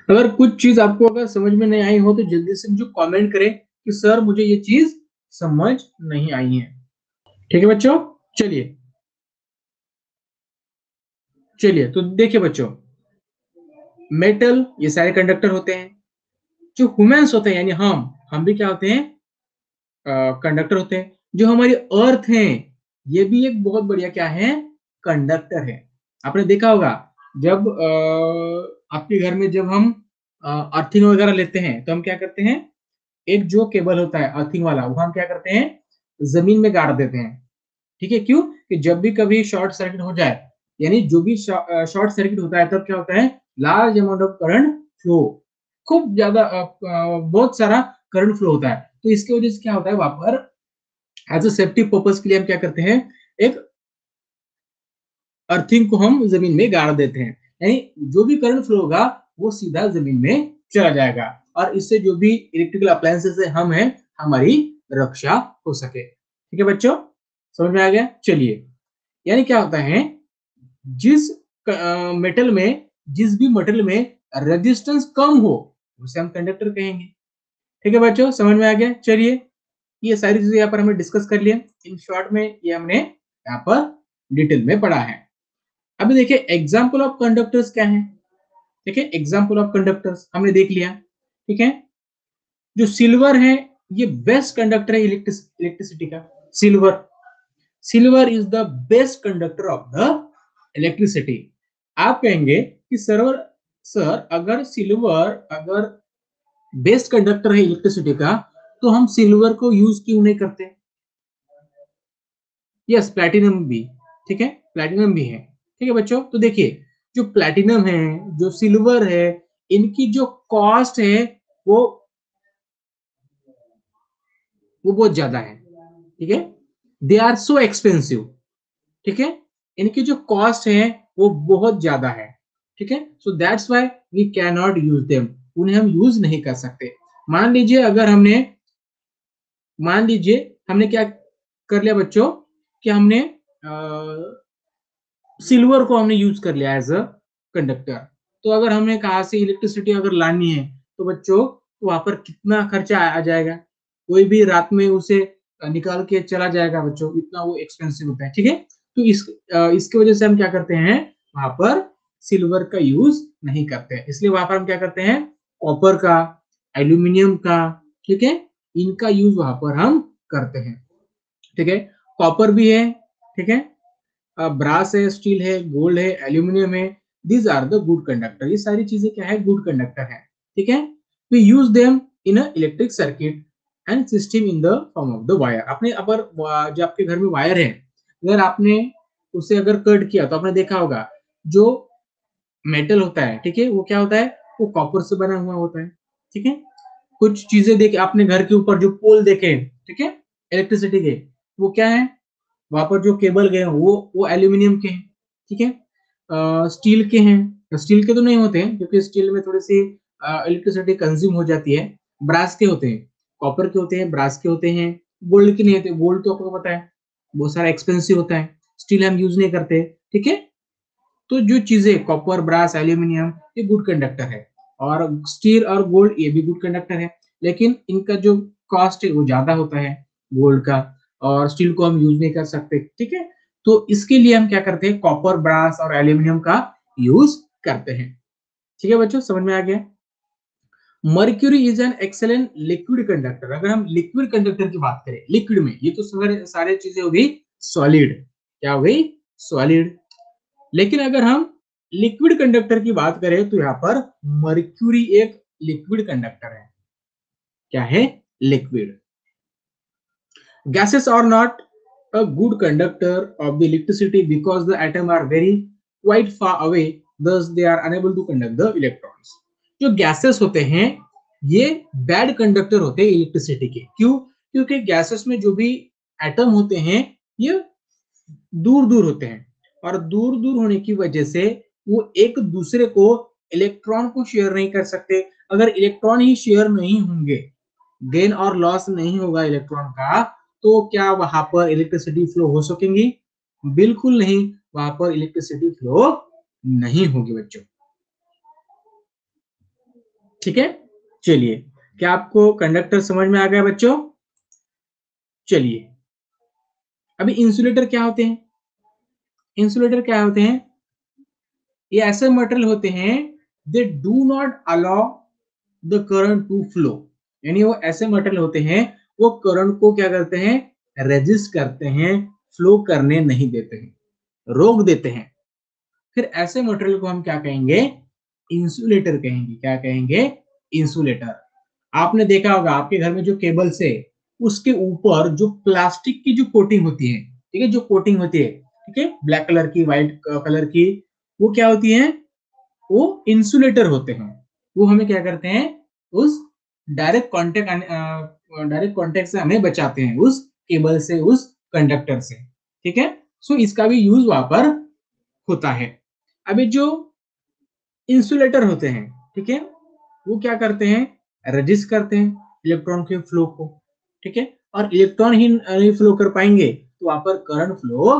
[SPEAKER 1] अगर कुछ चीज आपको अगर समझ में नहीं आई हो तो जल्दी से मुझे कमेंट करें कि सर मुझे ये चीज समझ नहीं आई है। ठीक है बच्चों, चलिए चलिए, तो देखिए बच्चों, मेटल ये सारे कंडक्टर होते हैं। जो ह्यूमंस होते हैं यानी हम भी क्या होते हैं, कंडक्टर होते हैं। जो हमारी अर्थ है ये भी एक बहुत बढ़िया क्या है, कंडक्टर है। आपने देखा होगा जब आपके घर में जब हम अर्थिंग वगैरह लेते हैं तो हम क्या करते हैं, एक जो केबल होता है अर्थिंग वाला वो हम क्या करते हैं, जमीन में गाड़ देते हैं। ठीक है, क्यों, कि जब भी कभी शॉर्ट सर्किट हो जाए, यानी जो भी शॉर्ट सर्किट होता है तब क्या होता है, large amount of current flow, खूब ज्यादा बहुत सारा करंट फ्लो होता है। तो इसकी वजह से क्या होता है, वहां पर एज अ सेफ्टी पर्पज के लिए हम क्या करते हैं, एक अर्थिंग को हम जमीन में गाड़ देते हैं। यानी जो भी करंट फ्लो होगा वो सीधा जमीन में चला जाएगा और इससे जो भी इलेक्ट्रिकल अप्लायंसेस है हम हैं हमारी रक्षा हो सके। ठीक है बच्चों, समझ में आ गया। चलिए, यानी क्या होता है, जिस मेटल में, जिस भी मेटल में रेजिस्टेंस कम हो उसे हम कंडक्टर कहेंगे। ठीक है बच्चों, समझ में आ गया। चलिए, ये सारी चीजें यहाँ पर हमने डिस्कस कर लिया। इन शॉर्ट में ये हमने यहाँ पर डिटेल में पढ़ा है। अभी देखिए एग्जाम्पल ऑफ कंडक्टर्स क्या है। ठीक है, एग्जाम्पल ऑफ कंडक्टर्स हमने देख लिया। ठीक है, जो सिल्वर है ये बेस्ट कंडक्टर है इलेक्ट्रिसिटी का। Silver, silver is the best conductor of the electricity. आप कहेंगे कि सर अगर सिल्वर अगर बेस्ट कंडक्टर है इलेक्ट्रिसिटी का तो हम सिल्वर को यूज क्यों नहीं करते। यस प्लैटिनम भी, ठीक है, प्लैटिनम भी है, ठीक है बच्चों। तो देखिए जो प्लैटिनम है, जो सिल्वर है, इनकी जो कॉस्ट है वो बहुत ज्यादा है, ठीक है, दे आर सो एक्सपेंसिव, ठीक है, इनकी जो कॉस्ट है वो बहुत ज्यादा है, ठीक है। So that's why we can not use them, उन्हें हम यूज नहीं कर सकते। मान लीजिए अगर मान लीजिए हमने क्या कर लिया बच्चों कि हमने सिल्वर को हमने यूज कर लिया एज अ कंडक्टर, तो अगर हमने कहा से इलेक्ट्रिसिटी अगर लानी है तो बच्चों वहां पर कितना खर्चा आ जाएगा, कोई भी रात में उसे निकाल के चला जाएगा बच्चों, इतना वो एक्सपेंसिव होता है, ठीक है। तो इसकी वजह से हम क्या करते हैं, वहां पर सिल्वर का यूज नहीं करते हैं, इसलिए वहां पर हम क्या करते हैं, कॉपर का, एल्यूमिनियम का, ठीक है, इनका यूज वहां पर हम करते हैं, ठीक है। कॉपर भी है, ठीक है, ब्रास है, स्टील है, गोल्ड है, एल्यूमिनियम है, these are the good conductor, ये सारी चीजें क्या है, गुड कंडक्टर है, ठीक है। We use them in a electric circuit and system in the form of the wire. आपने अगर जो आपके घर में वायर है, अगर आपने उसे अगर कट किया तो आपने देखा होगा जो मेटल होता है, ठीक है, वो क्या होता है, वो कॉपर से बना हुआ होता है, ठीक है। कुछ चीजें देखे आपने घर के ऊपर जो पोल देखे, ठीक है, इलेक्ट्रिसिटी के, वो क्या है, वहां पर जो केबल गए वो एल्यूमिनियम के हैं, ठीक है। स्टील के हैं, स्टील के तो नहीं होते हैं क्योंकि स्टील में थोड़ी सी इलेक्ट्रिसिटी कंज्यूम हो जाती है। ब्रास के होते हैं, कॉपर के होते हैं, ब्रास के होते हैं, गोल्ड के नहीं होते, गोल्ड तो आपको पता है बहुत सारा एक्सपेंसिव होता है, स्टील हम यूज नहीं करते, ठीक है। तो जो चीजें कॉपर, ब्रास, एल्यूमिनियम, ये गुड कंडक्टर है, और स्टील और गोल्ड ये भी गुड कंडक्टर है, लेकिन इनका जो कॉस्ट है वो ज्यादा होता है गोल्ड का, और स्टील को हम यूज नहीं कर सकते, ठीक है। तो इसके लिए हम क्या करते हैं, कॉपर, ब्रास और एल्यूमिनियम का यूज करते हैं, ठीक है बच्चों, समझ में आ गया। Mercury is an excellent liquid conductor. अगर हम लिक्विड कंडक्टर की बात करें, लिक्विड में ये तो सारे चीजें हो गई सॉलिड, क्या हो गई, सॉलिड। लेकिन अगर हम लिक्विड कंडक्टर की बात करें तो यहाँ पर मर्क्यूरी एक लिक्विड कंडक्टर है, क्या है, liquid. Gases are not a good conductor of the electricity because the atoms are very quite far away, thus they are unable to conduct the electrons. जो गैसेस होते हैं ये बैड कंडक्टर होते हैं electricity के, क्यों, क्योंकि गैसेस में जो भी एटम होते हैं ये दूर दूर होते हैं, और दूर दूर होने की वजह से वो एक दूसरे को इलेक्ट्रॉन को शेयर नहीं कर सकते। अगर इलेक्ट्रॉन ही शेयर नहीं होंगे, गेन और लॉस नहीं होगा इलेक्ट्रॉन का, तो क्या वहां पर इलेक्ट्रिसिटी फ्लो हो सकेंगी, बिल्कुल नहीं, वहां पर इलेक्ट्रिसिटी फ्लो नहीं होगी बच्चों, ठीक है। चलिए, क्या आपको कंडक्टर समझ में आ गया बच्चों। चलिए, अभी इंसुलेटर क्या होते हैं, इंसुलेटर क्या होते हैं, ये ऐसे मटेरियल होते हैं they do not allow the current to flow, यानी वो ऐसे मटेरियल होते हैं वो करंट को क्या करते हैं, रेजिस्ट करते हैं, फ्लो करने नहीं देते हैं, रोक देते हैं। फिर ऐसे मटेरियल को हम क्या कहेंगे, इंसुलेटर कहेंगे, क्या कहेंगे, इंसुलेटर। आपने देखा होगा आपके घर में जो केबल्स है उसके ऊपर जो प्लास्टिक की जो कोटिंग होती है, ठीक है, जो कोटिंग होती है, ठीक है, ब्लैक कलर की, व्हाइट कलर की, वो क्या होती है, वो इंसुलेटर होते हैं। वो हमें क्या करते हैं, उस डायरेक्ट कांटेक्ट से हमें बचाते हैं, उस केबल से, उस कंडक्टर से, ठीक है। सो इसका भी यूज वहां पर होता है। अभी जो इंसुलेटर होते हैं, ठीक है, वो क्या करते हैं, रेजिस्ट करते हैं इलेक्ट्रॉन के फ्लो को, ठीक है, और इलेक्ट्रॉन ही नहीं फ्लो कर पाएंगे तो वहां पर करंट फ्लो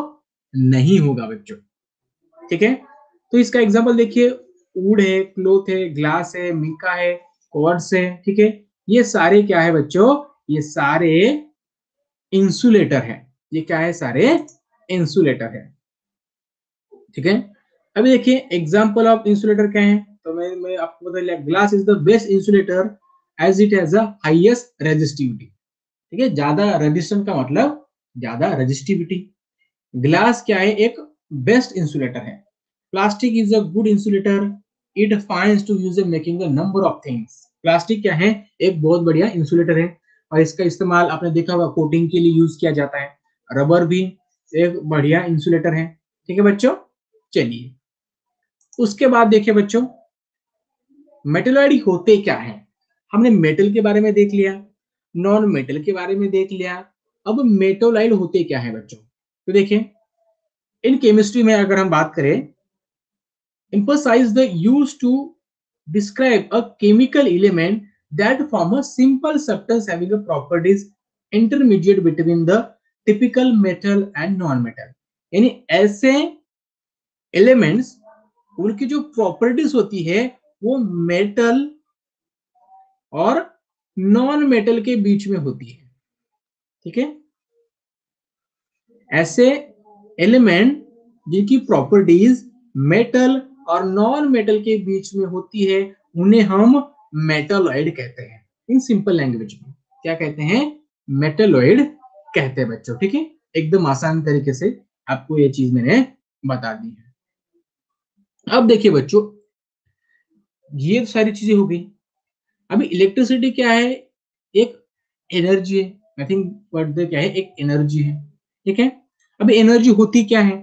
[SPEAKER 1] नहीं होगा बच्चों, ठीक है। तो इसका एग्जांपल देखिए, वुड है, क्लोथ है, ग्लास है, मिका है, कॉर्ड्स है, ठीक है, ये सारे क्या है बच्चों, ये सारे इंसुलेटर है, ये क्या है, सारे इंसुलेटर है, ठीक है। अभी देखिए एग्जांपल ऑफ इंसुलेटर क्या है, तो मैं आपको बता दिया, glass is the best insulator as it has the highest resistivity, ठीक है, ज्यादा रेजिस्टेंस का मतलब ज्यादा रेजिस्टिविटी। ग्लास क्या है, एक बेस्ट इंसुलेटर है। Plastic is a good insulator, it finds to use making a number of things. Plastic क्या है, एक बहुत बढ़िया इंसुलेटर है, और इसका इस्तेमाल आपने देखा होगा कोटिंग के लिए यूज किया जाता है। रबर भी, एक बढ़िया इंसुलेटर है। ठीक है बच्चों, चलिए उसके बाद देखिए बच्चों, मेटलॉइड होते क्या है। हमने मेटल के बारे में देख लिया, नॉन मेटल के बारे में देख लिया, अब मेटोलाइड होते क्या है बच्चों। तो देखिए इन केमिस्ट्री में अगर हम बात करें, emphasize the use to describe a chemical element that form a simple substance having a properties intermediate between the typical metal and non metal। यानी ऐसे एलिमेंट्स, उनकी जो प्रॉपर्टीज होती है वो मेटल और नॉन मेटल के बीच में होती है। ठीक है, ऐसे एलिमेंट जिनकी प्रॉपर्टीज मेटल और नॉन मेटल के बीच में होती है उन्हें हम मेटलॉइड कहते हैं। इन सिंपल लैंग्वेज में क्या कहते हैं, मेटलॉइड कहते हैं बच्चों। ठीक है, एकदम आसान तरीके से आपको ये चीज मैंने बता दी है। अब देखिए बच्चों, ये सारी चीजें हो गई। अभी इलेक्ट्रिसिटी क्या है, एक एनर्जी है। आई थिंक वर्ड क्या है, एक एनर्जी है। ठीक है, अभी एनर्जी होती क्या है।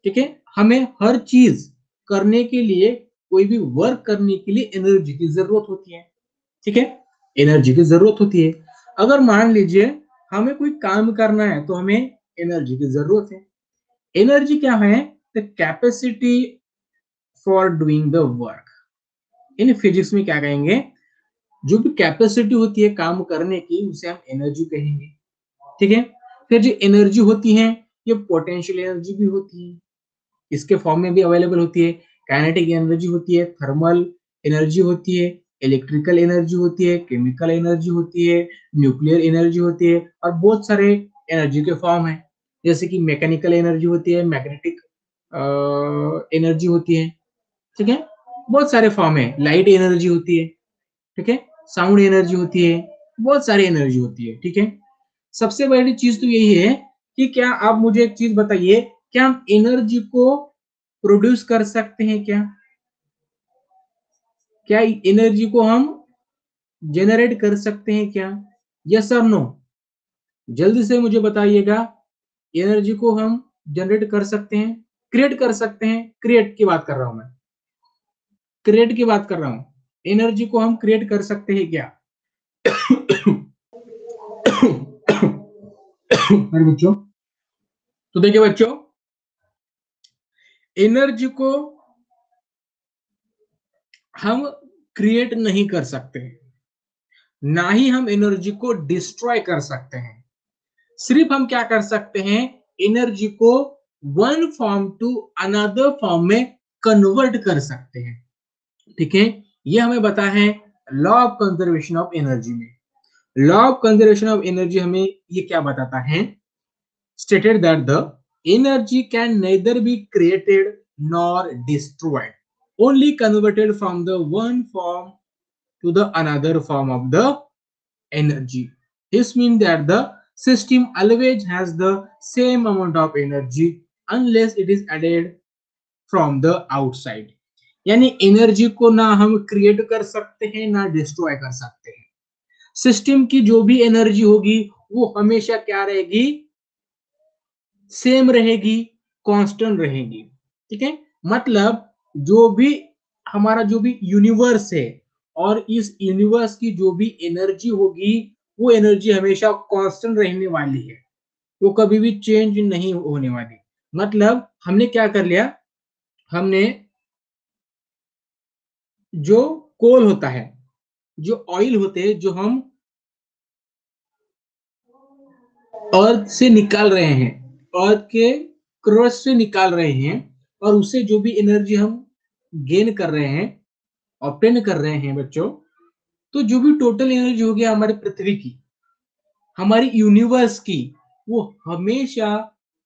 [SPEAKER 1] ठीक है, हमें हर चीज करने के लिए, कोई भी वर्क करने के लिए एनर्जी की जरूरत होती है। ठीक है, एनर्जी की जरूरत होती है। अगर मान लीजिए हमें कोई काम करना है तो हमें एनर्जी की जरूरत है। एनर्जी क्या है, the capacity for doing the work. In physics में क्या कहेंगे, जो भी कैपेसिटी होती है काम करने की उसे हम एनर्जी कहेंगे। ठीक है, फिर जो एनर्जी होती है ये पोटेंशियल एनर्जी भी होती है, इसके फॉर्म में भी अवेलेबल होती है। काइनेटिक एनर्जी होती है, थर्मल एनर्जी होती है, इलेक्ट्रिकल एनर्जी होती है, केमिकल एनर्जी होती है, न्यूक्लियर एनर्जी होती है, और बहुत सारे एनर्जी के फॉर्म है। जैसे कि मैकेनिकल एनर्जी होती है, मैग्नेटिक एनर्जी होती है। ठीक है, बहुत सारे फॉर्म है। लाइट एनर्जी होती है, ठीक है, साउंड एनर्जी होती है, बहुत सारी एनर्जी होती है। ठीक है, सबसे बड़ी चीज तो यही है कि क्या आप मुझे एक चीज बताइए, क्या हम एनर्जी को प्रोड्यूस कर सकते हैं क्या, क्या एनर्जी को हम जनरेट कर सकते हैं क्या, यस और नो। जल्दी से मुझे बताइएगा, एनर्जी को हम जनरेट कर सकते हैं, क्रिएट कर सकते हैं, क्रिएट की बात कर रहा हूं मैं, क्रिएट की बात कर रहा हूं। एनर्जी को हम क्रिएट कर सकते हैं क्या। अरे बच्चों, तो देखिए बच्चों, एनर्जी को हम क्रिएट नहीं कर सकते, ना ही हम एनर्जी को डिस्ट्रॉय कर सकते हैं। सिर्फ हम क्या कर सकते हैं, एनर्जी को one form to another form में कन्वर्ट कर सकते हैं। ठीक है, ये हमें पता है law of conservation of energy में। Law of conservation of energy हमें ये क्या बताता है, stated that the energy can neither be created nor destroyed, only converted from the one form to the another form of the energy। This means that the system always has the same amount of energy unless it is added from the outside। यानी energy को ना हम create कर सकते हैं ना destroy कर सकते हैं। सिस्टम की जो भी एनर्जी होगी वो हमेशा क्या रहेगी, सेम रहेगी, कांस्टेंट रहेगी। ठीक है, मतलब जो भी हमारा जो भी यूनिवर्स है और इस यूनिवर्स की जो भी एनर्जी होगी वो एनर्जी हमेशा कांस्टेंट रहने वाली है, वो कभी भी चेंज नहीं होने वाली। मतलब हमने क्या कर लिया, हमने जो कोल होता है, जो ऑयल होते हैं, जो हम अर्थ से निकाल रहे हैं, अर्थ के क्रस्ट से निकाल रहे हैं, और उससे जो भी एनर्जी हम गेन कर रहे हैं, ऑब्टेन कर रहे हैं बच्चों, तो जो भी टोटल एनर्जी होगी हमारी पृथ्वी की, हमारी यूनिवर्स की, वो हमेशा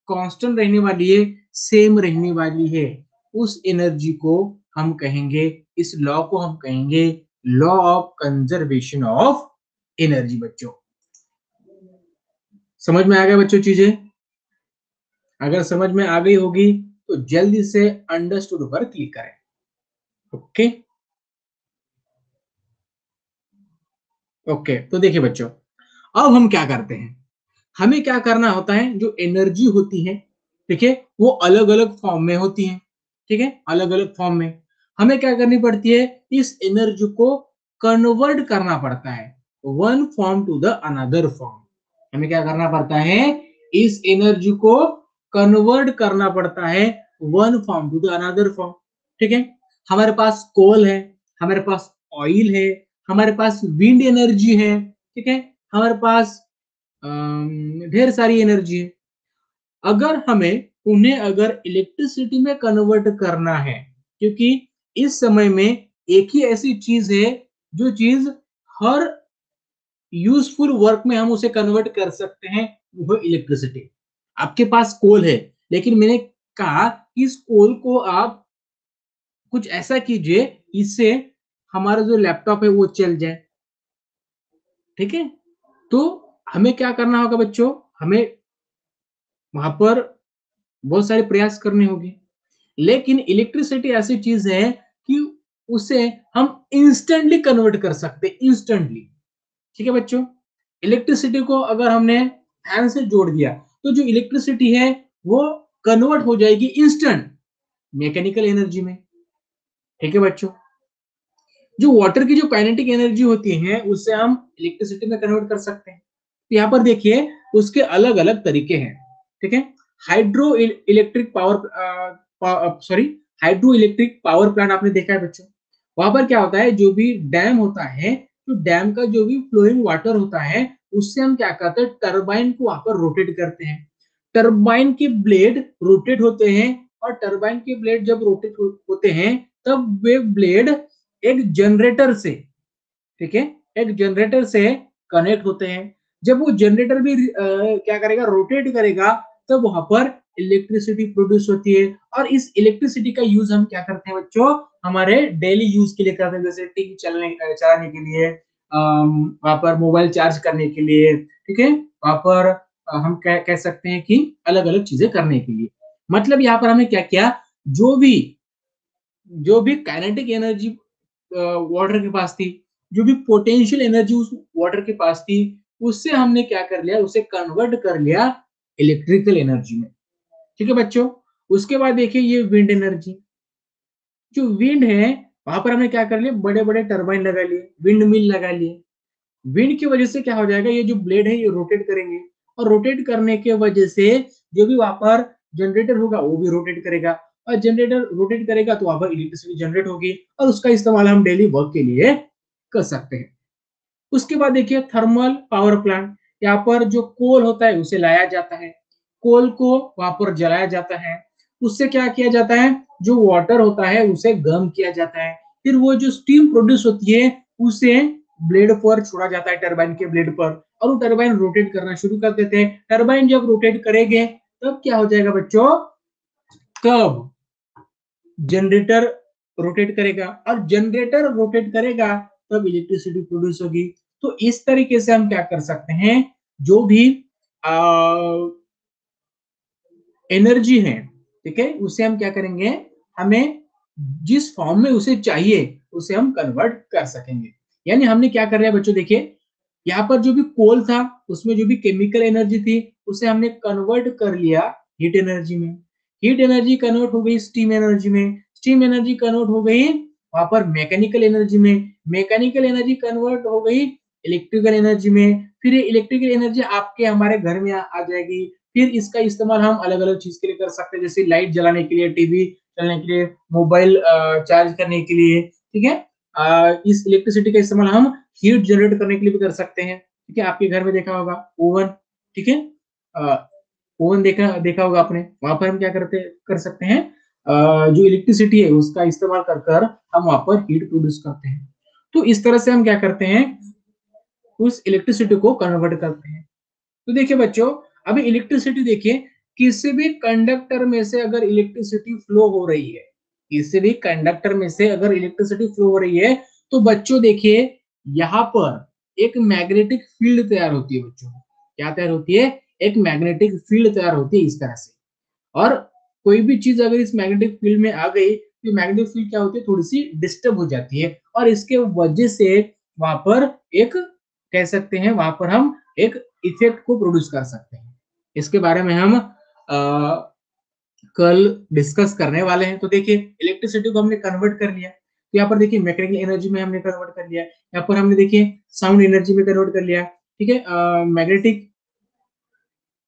[SPEAKER 1] कांस्टेंट रहने वाली है, सेम रहने वाली है। उस एनर्जी को हम कहेंगे, इस लॉ को हम कहेंगे law of conservation of energy. बच्चों समझ में आ गया बच्चों चीजें, अगर समझ में आ गई होगी तो जल्दी से अंडरस्टूड पर क्लिक करें। ओके ओके, तो देखिए बच्चों, अब हम क्या करते हैं, हमें क्या करना होता है, जो एनर्जी होती है, ठीक है, वो अलग अलग फॉर्म में होती है, ठीक है, अलग अलग फॉर्म में हमें क्या करनी पड़ती है, इस एनर्जी को कन्वर्ट करना पड़ता है one form to the another form. हमें क्या करना पड़ता है, इस एनर्जी को कन्वर्ट करना पड़ता है one form to the another form, ठीक है। हमारे पास कोल है, हमारे पास ऑयल है, हमारे पास विंड एनर्जी है, ठीक है, हमारे पास ढेर सारी एनर्जी है। अगर हमें उन्हें अगर इलेक्ट्रिसिटी में कन्वर्ट करना है, क्योंकि इस समय में एक ही ऐसी चीज है जो चीज हर यूजफुल वर्क में हम उसे कन्वर्ट कर सकते हैं, वो इलेक्ट्रिसिटी। आपके पास कोल है, लेकिन मैंने कहा इस कोल को आप कुछ ऐसा कीजिए इससे हमारा जो लैपटॉप है वो चल जाए, ठीक है। तो हमें क्या करना होगा बच्चों, हमें वहां पर बहुत सारे प्रयास करने होंगे, लेकिन इलेक्ट्रिसिटी ऐसी चीज है कि उसे हम इंस्टेंटली कन्वर्ट कर सकते हैं, इंस्टेंटली, ठीक है बच्चों। इलेक्ट्रिसिटी को अगर हमने फैन से जोड़ दिया तो जो इलेक्ट्रिसिटी है वो कन्वर्ट हो जाएगी इंस्टेंट मैकेनिकल एनर्जी में, ठीक है बच्चों। जो वाटर की जो काइनेटिक एनर्जी होती है उससे हम इलेक्ट्रिसिटी में कन्वर्ट कर सकते हैं। तो यहाँ पर देखिए उसके अलग अलग तरीके हैं, ठीक है। Hydro electric power sorry hydro electric power plant आपने देखा है बच्चों। वहां पर क्या होता है, जो भी डैम होता है, तो डैम का जो भी फ्लोइंग वाटर होता है उससे हम क्या करते हैं, टरबाइन को वहां पर रोटेट करते हैं। टरबाइन के ब्लेड रोटेट होते हैं, और टरबाइन के ब्लेड जब रोटेट होते हैं तब वे ब्लेड एक जनरेटर से, ठीक है, एक जनरेटर से कनेक्ट होते हैं। जब वो जनरेटर भी क्या करेगा, रोटेट करेगा, तब वहां पर इलेक्ट्रिसिटी प्रोड्यूस होती है। और इस इलेक्ट्रिसिटी का यूज हम क्या करते हैं बच्चों, हमारे डेली यूज के लिए करते हैं, जैसे टीवी चलाने के लिए, वहां पर मोबाइल चार्ज करने के लिए, ठीक है, वहां पर हम कह सकते हैं कि अलग अलग चीजें करने के लिए। मतलब यहाँ पर हमें क्या किया, जो भी जो भी काइनेटिक एनर्जी वाटर के पास थी, जो भी पोटेंशियल एनर्जी उस वाटर के पास थी, उससे हमने क्या कर लिया, उसे कन्वर्ट कर लिया इलेक्ट्रिकल एनर्जी में, ठीक है बच्चों। उसके बाद देखिए ये विंड एनर्जी, जो विंड है वहां पर हमने क्या कर लिया, बड़े बड़े टरबाइन लगा लिए, विंड मिल लगा लिए। विंड की वजह से क्या हो जाएगा, ये जो ब्लेड है ये रोटेट करेंगे, और रोटेट करने के वजह से जो भी वहां पर जनरेटर होगा वो भी रोटेट करेगा, और जनरेटर रोटेट करेगा तो वहां पर इलेक्ट्रिसिटी जनरेट होगी, और उसका इस्तेमाल हम डेली वर्क के लिए कर सकते हैं। उसके बाद देखिए थर्मल पावर प्लांट, यहाँ पर जो कोल होता है उसे लाया जाता है, कोल को वहां पर जलाया जाता है, उससे क्या किया जाता है, जो वाटर होता है उसे गर्म किया जाता है, फिर वो जो स्टीम प्रोड्यूस होती है उसे ब्लेड पर छोड़ा जाता है, टरबाइन के ब्लेड पर, और वो टरबाइन रोटेट करना शुरू कर देते हैं। टरबाइन जब रोटेट करेंगे तब क्या हो जाएगा बच्चों, तब जनरेटर रोटेट करेगा, और जनरेटर रोटेट करेगा तब इलेक्ट्रिसिटी प्रोड्यूस होगी। तो इस तरीके से हम क्या कर सकते हैं, जो भी एनर्जी है, ठीक है, उसे हम क्या करेंगे, हमें जिस फॉर्म में उसे चाहिए उसे हम कन्वर्ट कर सकेंगे। यानी हमने क्या कर रहे हैं बच्चों, देखिए यहाँ पर जो भी कोल था उसमें जो भी केमिकल एनर्जी थी उसे हमने कन्वर्ट कर लिया हीट एनर्जी में, हीट एनर्जी कन्वर्ट हो गई स्टीम एनर्जी में, स्टीम एनर्जी कन्वर्ट हो गई वहां पर मैकेनिकल एनर्जी में, मैकेनिकल एनर्जी कन्वर्ट हो गई इलेक्ट्रिकल एनर्जी में, फिर ये इलेक्ट्रिकल एनर्जी आपके हमारे घर में आ जाएगी। फिर इसका इस्तेमाल हम अलग अलग चीज के लिए कर सकते हैं, जैसे लाइट जलाने के लिए, टीवी चलने के लिए, मोबाइल चार्ज करने के लिए, ठीक है। इस इलेक्ट्रिसिटी का इस्तेमाल हम हीट जनरेट करने के लिए भी कर सकते हैं, ठीक है। आपके घर में देखा होगा ओवन, ठीक है, ओवन देखा देखा होगा आपने, वहां पर हम क्या करते कर सकते हैं, जो इलेक्ट्रिसिटी है उसका इस्तेमाल कर कर हम वहां पर हीट प्रोड्यूस करते हैं। तो इस तरह से हम क्या करते हैं, उस इलेक्ट्रिसिटी को कन्वर्ट करते हैं। तो देखिए बच्चों, अभी इलेक्ट्रिसिटी देखिए, किसी भी कंडक्टर में से अगर इलेक्ट्रिसिटी फ्लो हो रही है, किसी भी कंडक्टर में से अगर इलेक्ट्रिसिटी फ्लो हो रही है, तो बच्चों देखिए यहाँ पर एक मैग्नेटिक फील्ड तैयार होती है बच्चों। क्या तैयार होती है, एक मैग्नेटिक फील्ड तैयार होती है इस तरह से। और कोई भी चीज अगर इस मैग्नेटिक फील्ड में आ गई तो मैग्नेटिक फील्ड क्या होती है, थोड़ी सी डिस्टर्ब हो जाती है, और इसके वजह से वहां पर एक कह सकते हैं, वहां पर हम एक इफेक्ट को प्रोड्यूस कर सकते हैं। इसके बारे में हम कल डिस्कस करने वाले हैं। तो देखिए इलेक्ट्रिसिटी को हमने कन्वर्ट कर लिया, तो यहाँ पर देखिए मैकेनिकल एनर्जी में हमने कन्वर्ट कर लिया, यहाँ पर हमने देखिए साउंड एनर्जी में कन्वर्ट कर लिया, ठीक है, मैग्नेटिक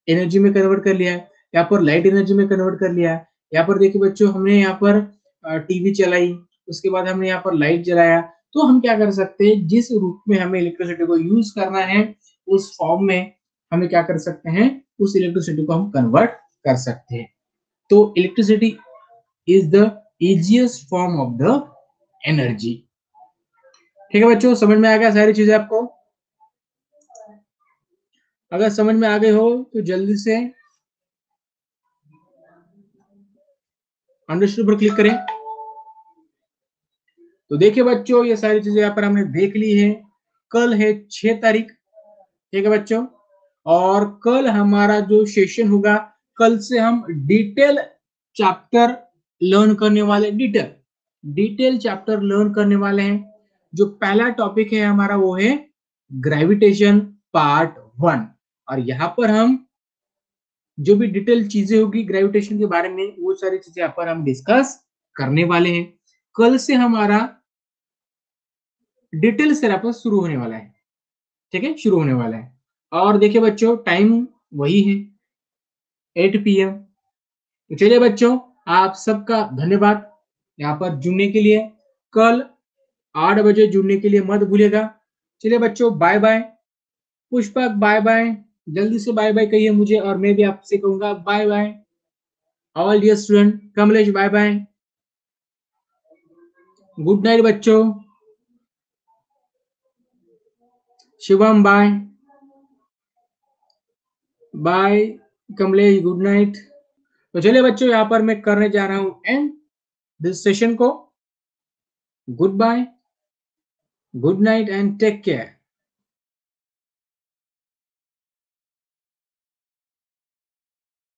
[SPEAKER 1] एनर्जी में कन्वर्ट कर लिया, यहाँ पर लाइट एनर्जी में कन्वर्ट कर लिया। यहाँ पर देखिए बच्चों हमने यहाँ पर टीवी चलाई, उसके बाद हमने यहाँ पर लाइट जलाया। तो हम क्या कर सकते हैं, जिस रूप में हमें इलेक्ट्रिसिटी को यूज करना है उस फॉर्म में हमें क्या कर सकते हैं, उस इलेक्ट्रिसिटी को हम कन्वर्ट कर सकते हैं। तो electricity is the easiest form of the energy. ठीक है बच्चों, समझ में आ गया सारी चीजें आपको? अगर समझ में आ गए हो तो जल्दी से अंडरस्टूड पर क्लिक करें। तो देखिए बच्चों ये सारी चीजें यहाँ पर हमने देख ली है। कल है 6 तारीख, ठीक है बच्चों, और कल हमारा जो सेशन होगा, कल से हम डिटेल चैप्टर लर्न करने वाले, डिटेल चैप्टर लर्न करने वाले हैं। जो पहला टॉपिक है हमारा वो है ग्रेविटेशन पार्ट 1, और यहाँ पर हम जो भी डिटेल चीजें होगी ग्रेविटेशन के बारे में वो सारी चीजें यहाँ पर हम डिस्कस करने वाले हैं। कल से हमारा डिटेल सिलेबस शुरू होने वाला है, ठीक है, शुरू होने वाला है। और देखिए बच्चों टाइम वही है 8 PM। तो चलिए बच्चों आप सबका धन्यवाद यहाँ पर जुड़ने के लिए। कल 8 बजे जुड़ने के लिए मत भूलिएगा। चलिए बच्चों bye bye. Pushpak bye bye, जल्दी से बाय बाय कहिए मुझे, और मैं भी आपसे कहूंगा bye bye. All dear student, Kamlesh bye bye, good night बच्चों, Shivam bye bye, Kamlesh good night. तो चलिए बच्चों यहाँ पर मैं करने जा रहा हूं एंड दिस सेशन को। Good bye, good night and take care.